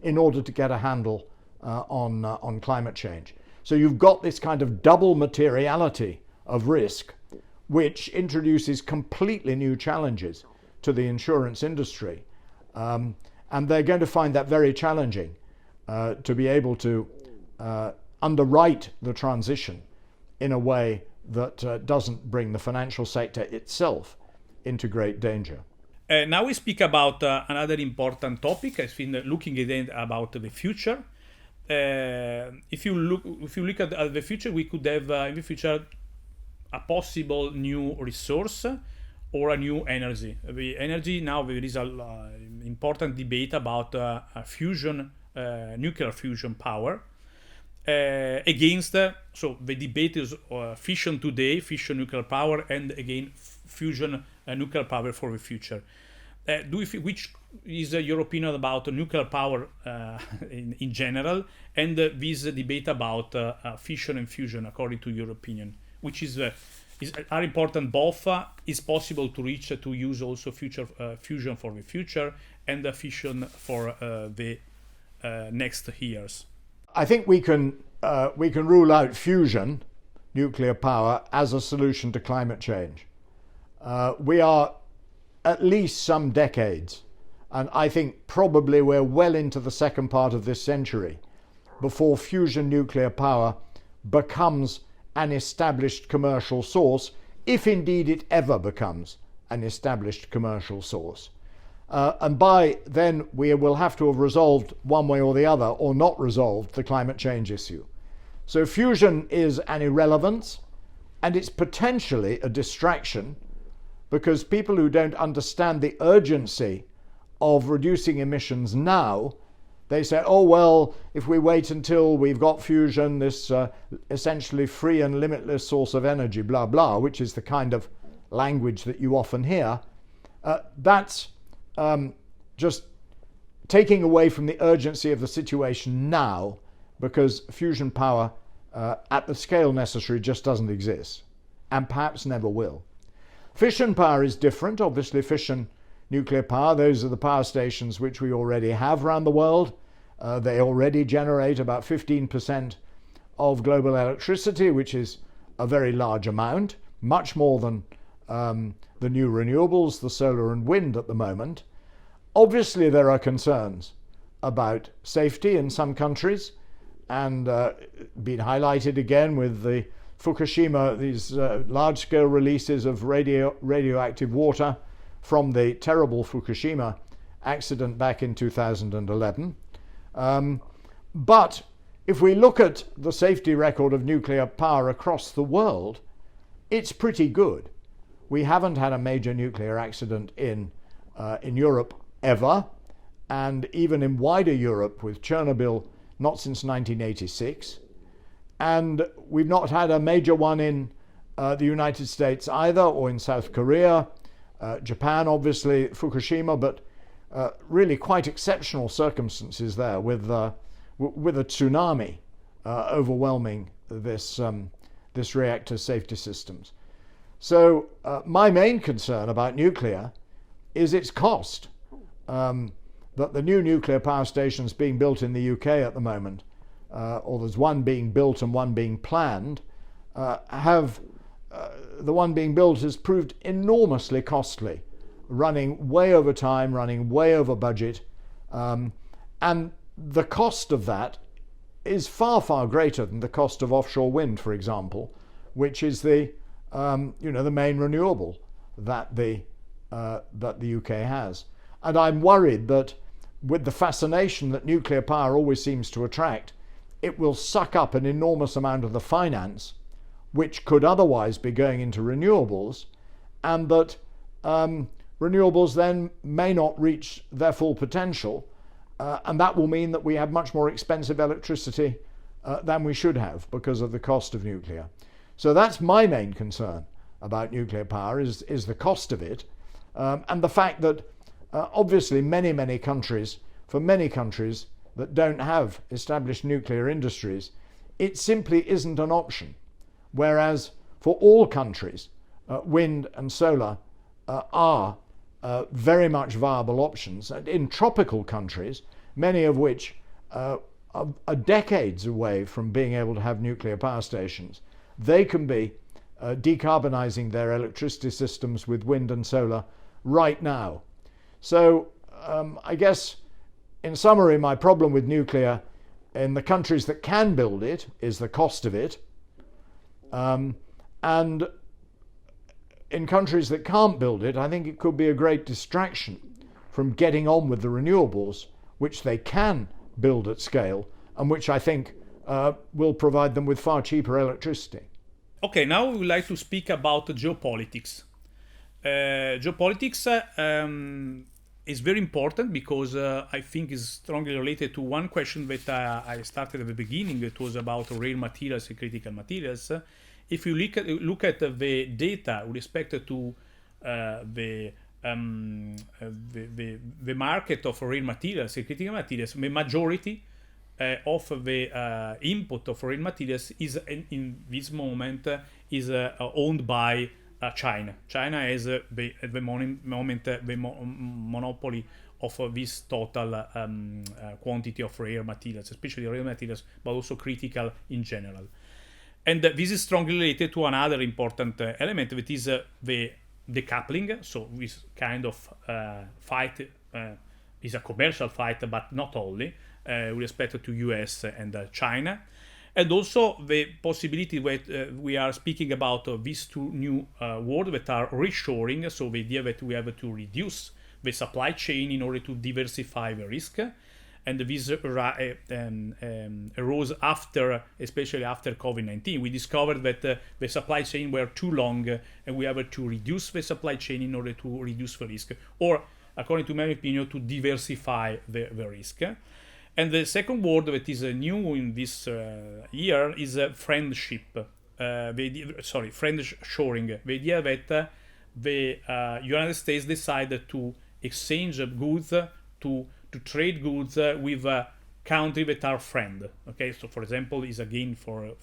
in order to get a handle on climate change. So you've got this kind of double materiality of risk, which introduces completely new challenges to the insurance industry. And they're going to find that very challenging to be able to underwrite the transition in a way that doesn't bring the financial sector itself into great danger. Now we speak about another important topic. I think looking again about the future. If you look at the future, we could have in the future a possible new resource or a new energy. The energy, now there is an important debate about fusion, nuclear fusion power. Against, so the debate is fission today, fission nuclear power, and again fusion nuclear power for the future. Which is your opinion about nuclear power in general, and this debate about fission and fusion, according to your opinion, which are important both? Is possible to reach to use also fusion for the future and fission for the next years? I think we can rule out fusion, nuclear power, as a solution to climate change. We are at least some decades, and I think probably we're well into the second part of this century, before fusion nuclear power becomes an established commercial source, if indeed it ever becomes an established commercial source. And by then we will have to have resolved one way or the other, or not resolved, the climate change issue. So fusion is an irrelevance, and it's potentially a distraction, because people who don't understand the urgency of reducing emissions now, they say, oh well, if we wait until we've got fusion, this essentially free and limitless source of energy, blah blah, which is the kind of language that you often hear, that's just taking away from the urgency of the situation now, because fusion power at the scale necessary just doesn't exist, and perhaps never will. Fission power is different. Obviously, fission nuclear power, those are the power stations which we already have around the world. They already generate about 15% of global electricity, which is a very large amount, much more than the new renewables, the solar and wind at the moment. Obviously, there are concerns about safety in some countries, and been highlighted again with the Fukushima, these large-scale releases of radioactive water from the terrible Fukushima accident back in 2011. But if we look at the safety record of nuclear power across the world, it's pretty good. We haven't had a major nuclear accident in Europe ever, and even in wider Europe with Chernobyl, not since 1986. And we've not had a major one in the United States either, or in South Korea, Japan, obviously, Fukushima, but really quite exceptional circumstances there with a tsunami overwhelming this reactor safety systems. So my main concern about nuclear is its cost. That the new nuclear power stations being built in the UK at the moment, or there's one being built and one being planned, the one being built has proved enormously costly, running way over time, running way over budget, and the cost of that is far, far greater than the cost of offshore wind, for example, which is the main renewable that the UK has. And I'm worried that with the fascination that nuclear power always seems to attract, it will suck up an enormous amount of the finance which could otherwise be going into renewables, and that renewables then may not reach their full potential, and that will mean that we have much more expensive electricity than we should have because of the cost of nuclear. So that's my main concern about nuclear power, is the cost of it, and the fact that obviously many countries, for many countries that don't have established nuclear industries, it simply isn't an option. Whereas for all countries, wind and solar are very much viable options. And in tropical countries, many of which are decades away from being able to have nuclear power stations, they can be decarbonizing their electricity systems with wind and solar right now. So I guess, in summary, my problem with nuclear in the countries that can build it is the cost of it. And in countries that can't build it, I think it could be a great distraction from getting on with the renewables, which they can build at scale, and which I think will provide them with far cheaper electricity. Okay, now we would like to speak about geopolitics. Geopolitics is very important because I think is strongly related to one question that I started at the beginning. It was about rare materials and critical materials. If you look at the data with respect to the market of rare materials and critical materials, the majority of the input of rare materials is in this moment is owned by China. China has at the moment the monopoly of this total quantity of rare materials, especially rare materials, but also critical in general. And this is strongly related to another important element, that is the decoupling. So this kind of fight is a commercial fight, but not only, with respect to US and China. And also the possibility that we are speaking about these two new words that are reshoring. So the idea that we have to reduce the supply chain in order to diversify the risk. And this arose especially after COVID-19. We discovered that the supply chain were too long, and we have to reduce the supply chain in order to reduce the risk, or, according to my opinion, to diversify the risk. And the second word that is new in this year is friendship. Friendshoring. The idea that the United States decided to exchange goods, to trade goods with a country that are friend. Okay, so for example, is a gain for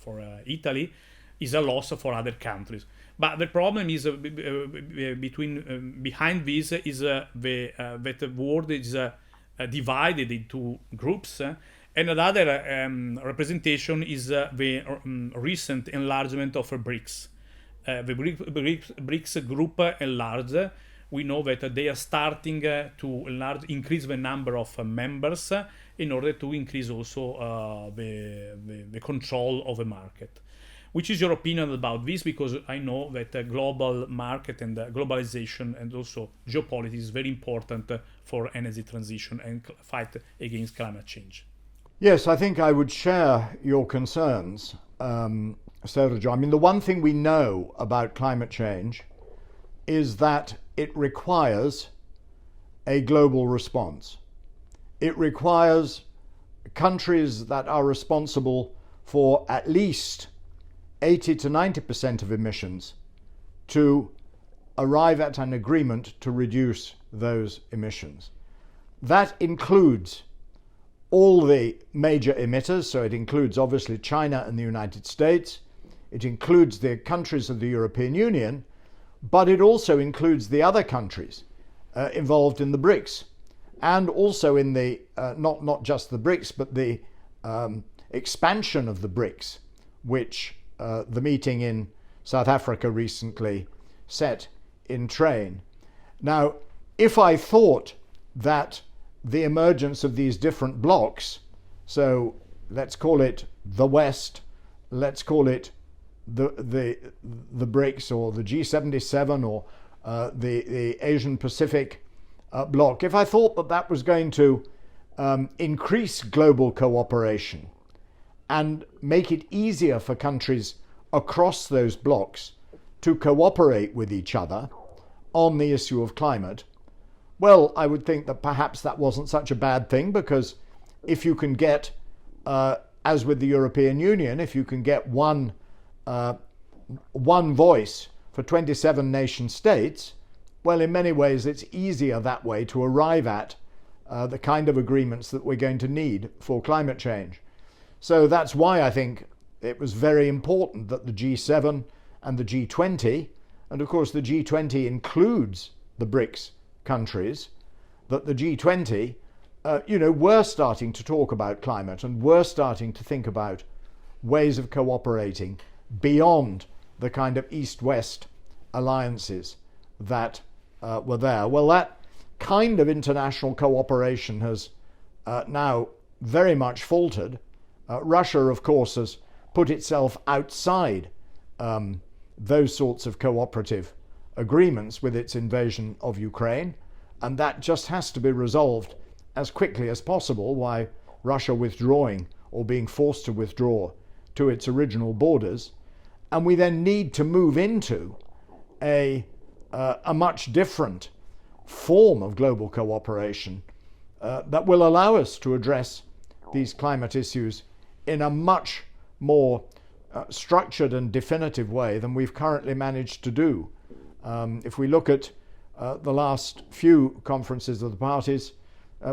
Italy, is a loss for other countries. But the problem is behind this is that the world is divided into groups, and another representation is the recent enlargement of BRICS. The BRICS group enlarged we know that they are starting to increase the number of members in order to increase also the control of the market. Which is your opinion about this? Because I know that the global market and globalization and also geopolitics is very important for energy transition and fight against climate change. Yes, I think I would share your concerns, Sergio. I mean, the one thing we know about climate change is that it requires a global response. It requires countries that are responsible for at least 80 to 90% of emissions to arrive at an agreement to reduce those emissions. That includes all the major emitters, so it includes obviously China and the United States, it includes the countries of the European Union, but it also includes the other countries involved in the BRICS, and also in the, not just the BRICS, but the expansion of the BRICS, which the meeting in South Africa recently set in train. Now, if I thought that the emergence of these different blocks, so let's call it the West, let's call it the BRICS or the G77 or the Asian Pacific bloc, if I thought that that was going to increase global cooperation and make it easier for countries across those blocks to cooperate with each other on the issue of climate, well, I would think that perhaps that wasn't such a bad thing, because if you can get, as with the European Union, if you can get one voice for 27 nation states, well, in many ways it's easier that way to arrive at the kind of agreements that we're going to need for climate change. So that's why I think it was very important that the G7 and the G20, and of course the G20 includes the BRICS countries, that the G20, were starting to talk about climate and were starting to think about ways of cooperating beyond the kind of East-West alliances that were there. Well, that kind of international cooperation has now very much faltered. Russia, of course, has put itself outside those sorts of cooperative agreements with its invasion of Ukraine, and that just has to be resolved as quickly as possible, by Russia withdrawing or being forced to withdraw to its original borders. And we then need to move into a much different form of global cooperation that will allow us to address these climate issues in a much more structured and definitive way than we've currently managed to do. If we look at the last few conferences of the parties,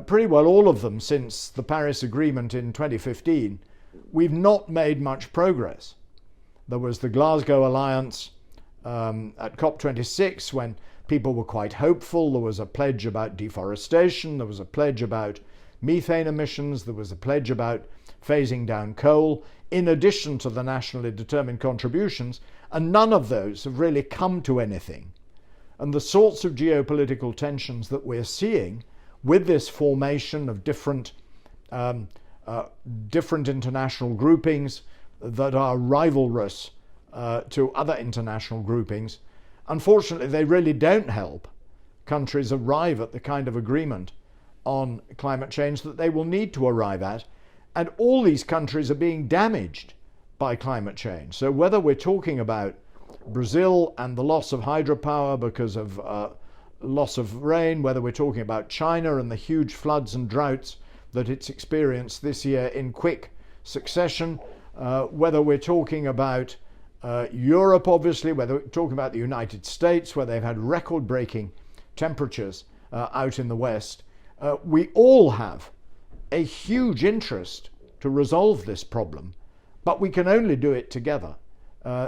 pretty well all of them since the Paris Agreement in 2015, we've not made much progress. There was the Glasgow Alliance at COP26 when people were quite hopeful. There was a pledge about deforestation, there was a pledge about methane emissions, there was a pledge about phasing down coal, in addition to the nationally determined contributions, and none of those have really come to anything. And the sorts of geopolitical tensions that we're seeing with this formation of different international groupings that are rivalrous to other international groupings, unfortunately, they really don't help countries arrive at the kind of agreement on climate change that they will need to arrive at. And all these countries are being damaged by climate change. So whether we're talking about Brazil and the loss of hydropower because of loss of rain, whether we're talking about China and the huge floods and droughts that it's experienced this year in quick succession, whether we're talking about Europe, obviously, whether we're talking about the United States, where they've had record-breaking temperatures out in the West, we all have a huge interest to resolve this problem, but we can only do it together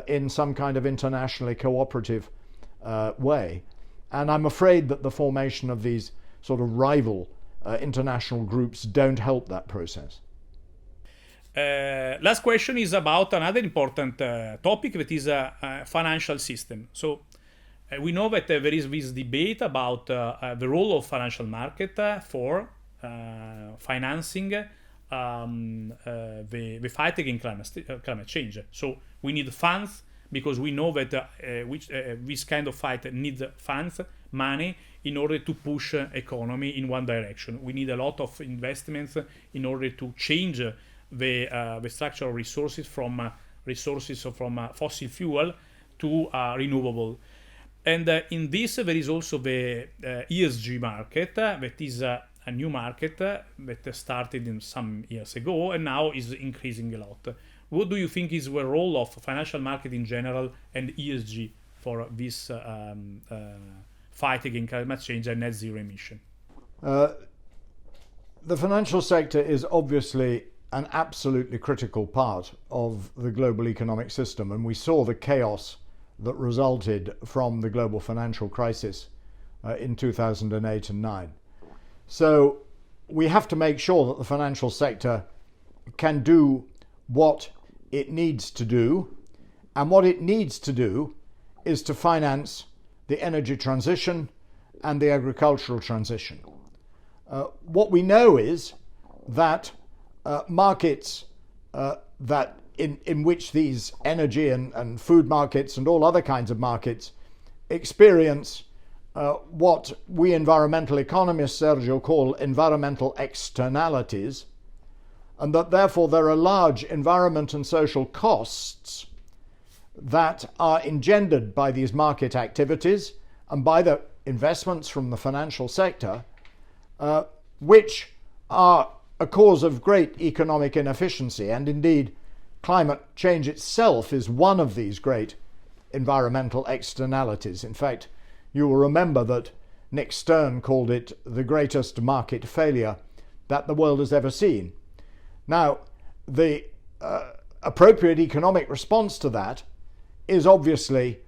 in some kind of internationally cooperative way. And I'm afraid that the formation of these sort of rival international groups don't help that process. Last question is about another important topic, that is a financial system. So we know that there is this debate about the role of financial market for financing the fight against climate change. So we need funds because we know that this kind of fight needs funds, money, in order to push economy in one direction. We need a lot of investments in order to change the structure of resources from fossil fuel to renewable. And in this, there is also the ESG market, that is a new market that started in some years ago and now is increasing a lot. What do you think is the role of financial market in general and ESG for this fight against climate change and net zero emission? The financial sector is obviously an absolutely critical part of the global economic system, and we saw the chaos that resulted from the global financial crisis in 2008 and 9. So we have to make sure that the financial sector can do what it needs to do, and what it needs to do is to finance the energy transition and the agricultural transition. What we know is that markets that in which these energy and food markets and all other kinds of markets experience what we environmental economists, Sergio, call environmental externalities, and that therefore there are large environment and social costs that are engendered by these market activities and by the investments from the financial sector, which are a cause of great economic inefficiency. And indeed, climate change itself is one of these great environmental externalities. In fact, you will remember that Nick Stern called it the greatest market failure that the world has ever seen. Now, the appropriate economic response to that is obviously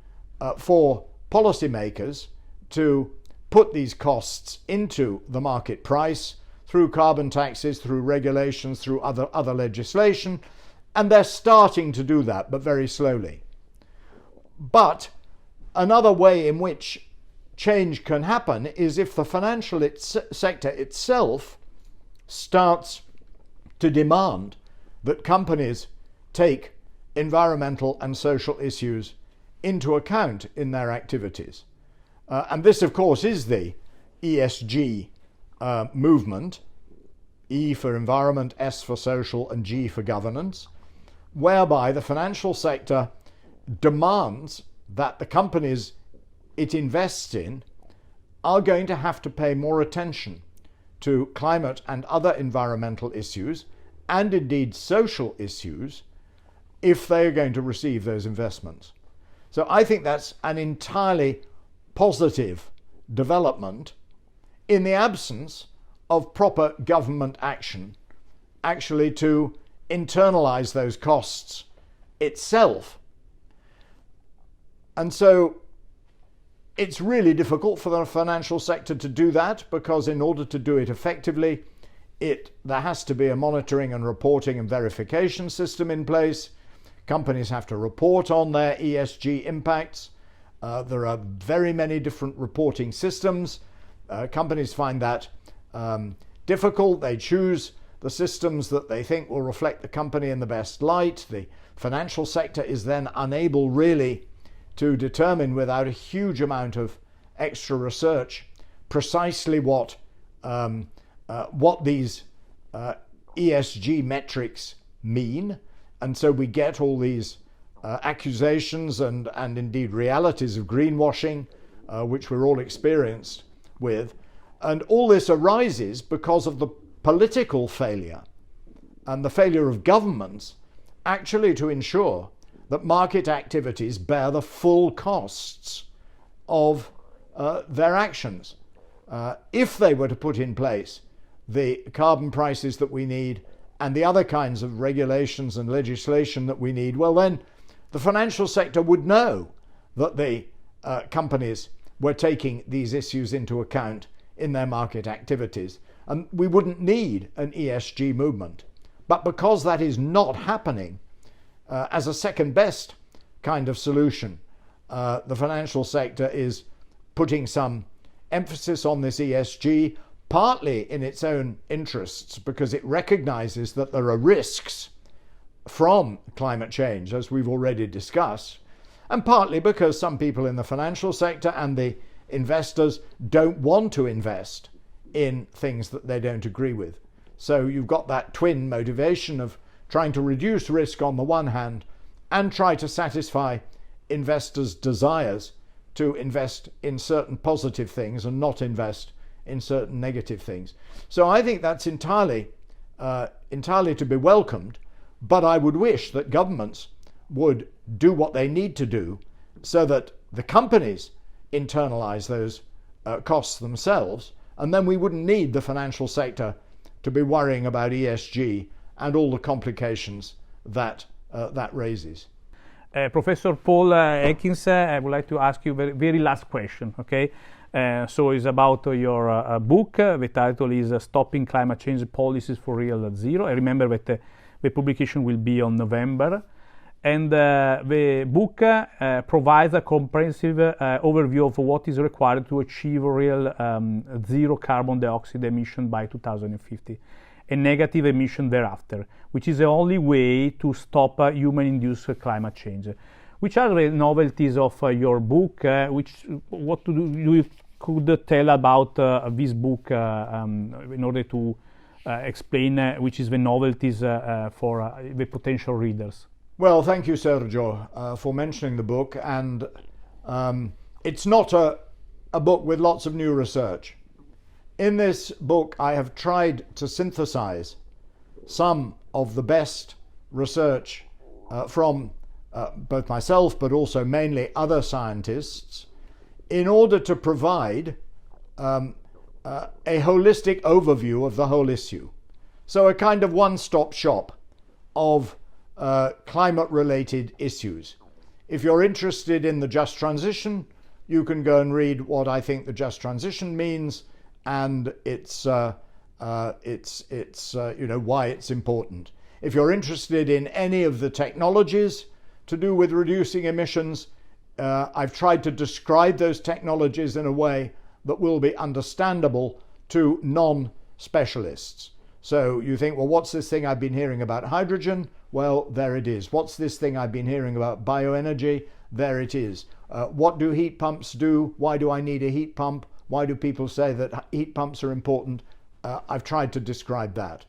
for policymakers to put these costs into the market price through carbon taxes, through regulations, through other legislation, and they're starting to do that, but very slowly. But another way in which change can happen is if the financial sector itself starts to demand that companies take environmental and social issues into account in their activities. And this, of course, is the ESG movement, E for environment, S for social, and G for governance, whereby the financial sector demands that the companies it invests in are going to have to pay more attention to climate and other environmental issues, and indeed social issues, if they are going to receive those investments. So I think that's an entirely positive development in the absence of proper government action, actually to internalize those costs itself. And so it's really difficult for the financial sector to do that, because in order to do it effectively, there has to be a monitoring and reporting and verification system in place. Companies have to report on their ESG impacts. There are very many different reporting systems. Companies find that difficult. They choose the systems that they think will reflect the company in the best light. The financial sector is then unable really to determine, without a huge amount of extra research, precisely what these ESG metrics mean. And so we get all these accusations and indeed realities of greenwashing, which we're all experienced with. And all this arises because of the political failure and the failure of governments actually to ensure that market activities bear the full costs of their actions. If they were to put in place the carbon prices that we need and the other kinds of regulations and legislation that we need, well then the financial sector would know that the companies were taking these issues into account in their market activities, and we wouldn't need an ESG movement. But because that is not happening, as a second best kind of solution, the financial sector is putting some emphasis on this ESG, partly in its own interests, because it recognizes that there are risks from climate change, as we've already discussed, and partly because some people in the financial sector and the investors don't want to invest in things that they don't agree with. So you've got that twin motivation of trying to reduce risk on the one hand and try to satisfy investors' desires to invest in certain positive things and not invest in certain negative things. So I think that's entirely to be welcomed, but I would wish that governments would do what they need to do so that the companies internalize those costs themselves, and then we wouldn't need the financial sector to be worrying about ESG and all the complications that that raises. Professor Paul Ekins, I would like to ask you very last question, okay? So it's about your book. The title is Stopping Climate Change Policies for Real Zero. I remember that the publication will be on November. And the book provides a comprehensive overview of what is required to achieve real zero carbon dioxide emission by 2050 and negative emission thereafter, which is the only way to stop human-induced climate change. Which are the novelties of your book? What do you could tell about this book in order to explain which is the novelties for the potential readers? Well, thank you, Sergio, for mentioning the book. And it's not a book with lots of new research. In this book, I have tried to synthesize some of the best research from both myself, but also mainly other scientists, in order to provide a holistic overview of the whole issue. So a kind of one-stop shop of climate-related issues. If you're interested in the just transition, you can go and read what I think the just transition means, and it's you know, why it's important. If you're interested in any of the technologies to do with reducing emissions, I've tried to describe those technologies in a way that will be understandable to non-specialists. So you think, well, what's this thing I've been hearing about hydrogen? Well, there it is. What's this thing I've been hearing about bioenergy? There it is. What do heat pumps do? Why do I need a heat pump? Why do people say that heat pumps are important? I've tried to describe that.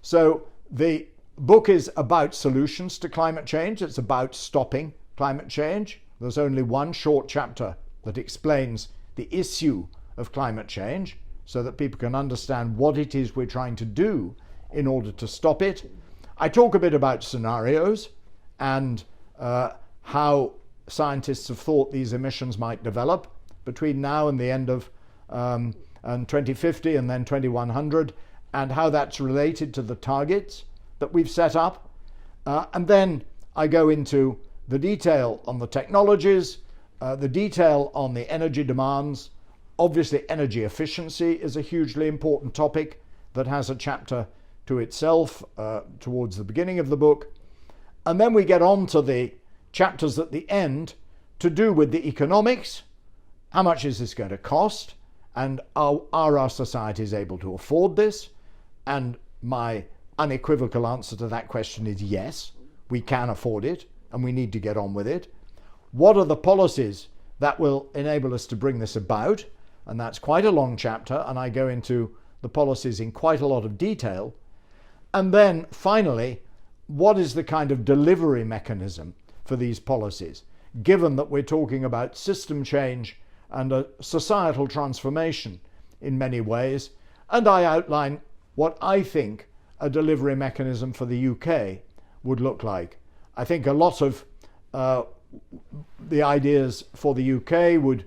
So the book is about solutions to climate change. It's about stopping climate change. There's only one short chapter that explains the issue of climate change so that people can understand what it is we're trying to do in order to stop it. I talk a bit about scenarios and how scientists have thought these emissions might develop between now and the end of 2050 and then 2100, and how that's related to the targets that we've set up. And then I go into the detail on the technologies, the detail on the energy demands. Obviously, energy efficiency is a hugely important topic that has a chapter to itself towards the beginning of the book. And then we get on to the chapters at the end to do with the economics. How much is this going to cost? And are our societies able to afford this? And my unequivocal answer to that question is yes, we can afford it and we need to get on with it. What are the policies that will enable us to bring this about? And that's quite a long chapter, and I go into the policies in quite a lot of detail. And then finally, what is the kind of delivery mechanism for these policies, given that we're talking about system change and a societal transformation in many ways? And I outline what I think a delivery mechanism for the UK would look like. I think a lot of the ideas for the UK would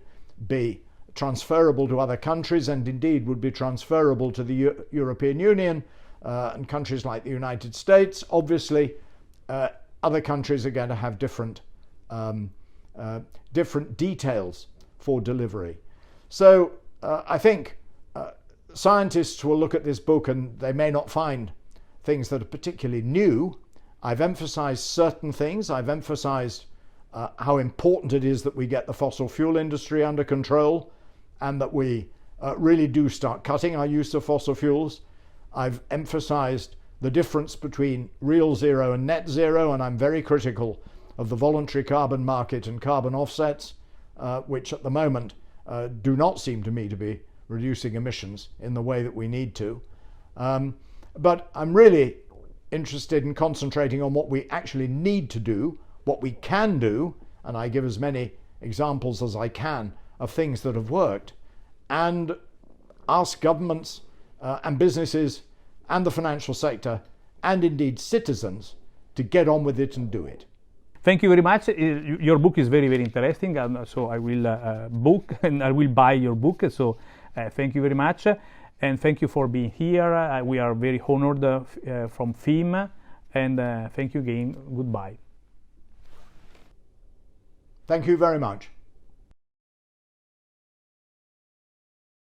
be transferable to other countries, and indeed would be transferable to the European Union and countries like the United States. Obviously, other countries are going to have different details for delivery. So I think scientists will look at this book and they may not find things that are particularly new. I've emphasized certain things. I've emphasized how important it is that we get the fossil fuel industry under control and that we really do start cutting our use of fossil fuels. I've emphasized the difference between real zero and net zero, and I'm very critical of the voluntary carbon market and carbon offsets, which at the moment do not seem to me to be reducing emissions in the way that we need to. But I'm really interested in concentrating on what we actually need to do, what we can do, and I give as many examples as I can of things that have worked, and ask governments and businesses and the financial sector and indeed citizens to get on with it and do it. Thank you very much. Your book is very, very interesting, so I will book and I will buy your book. So thank you very much, and thank you for being here. We are very honored from FEEM, and thank you again. Goodbye. Thank you very much.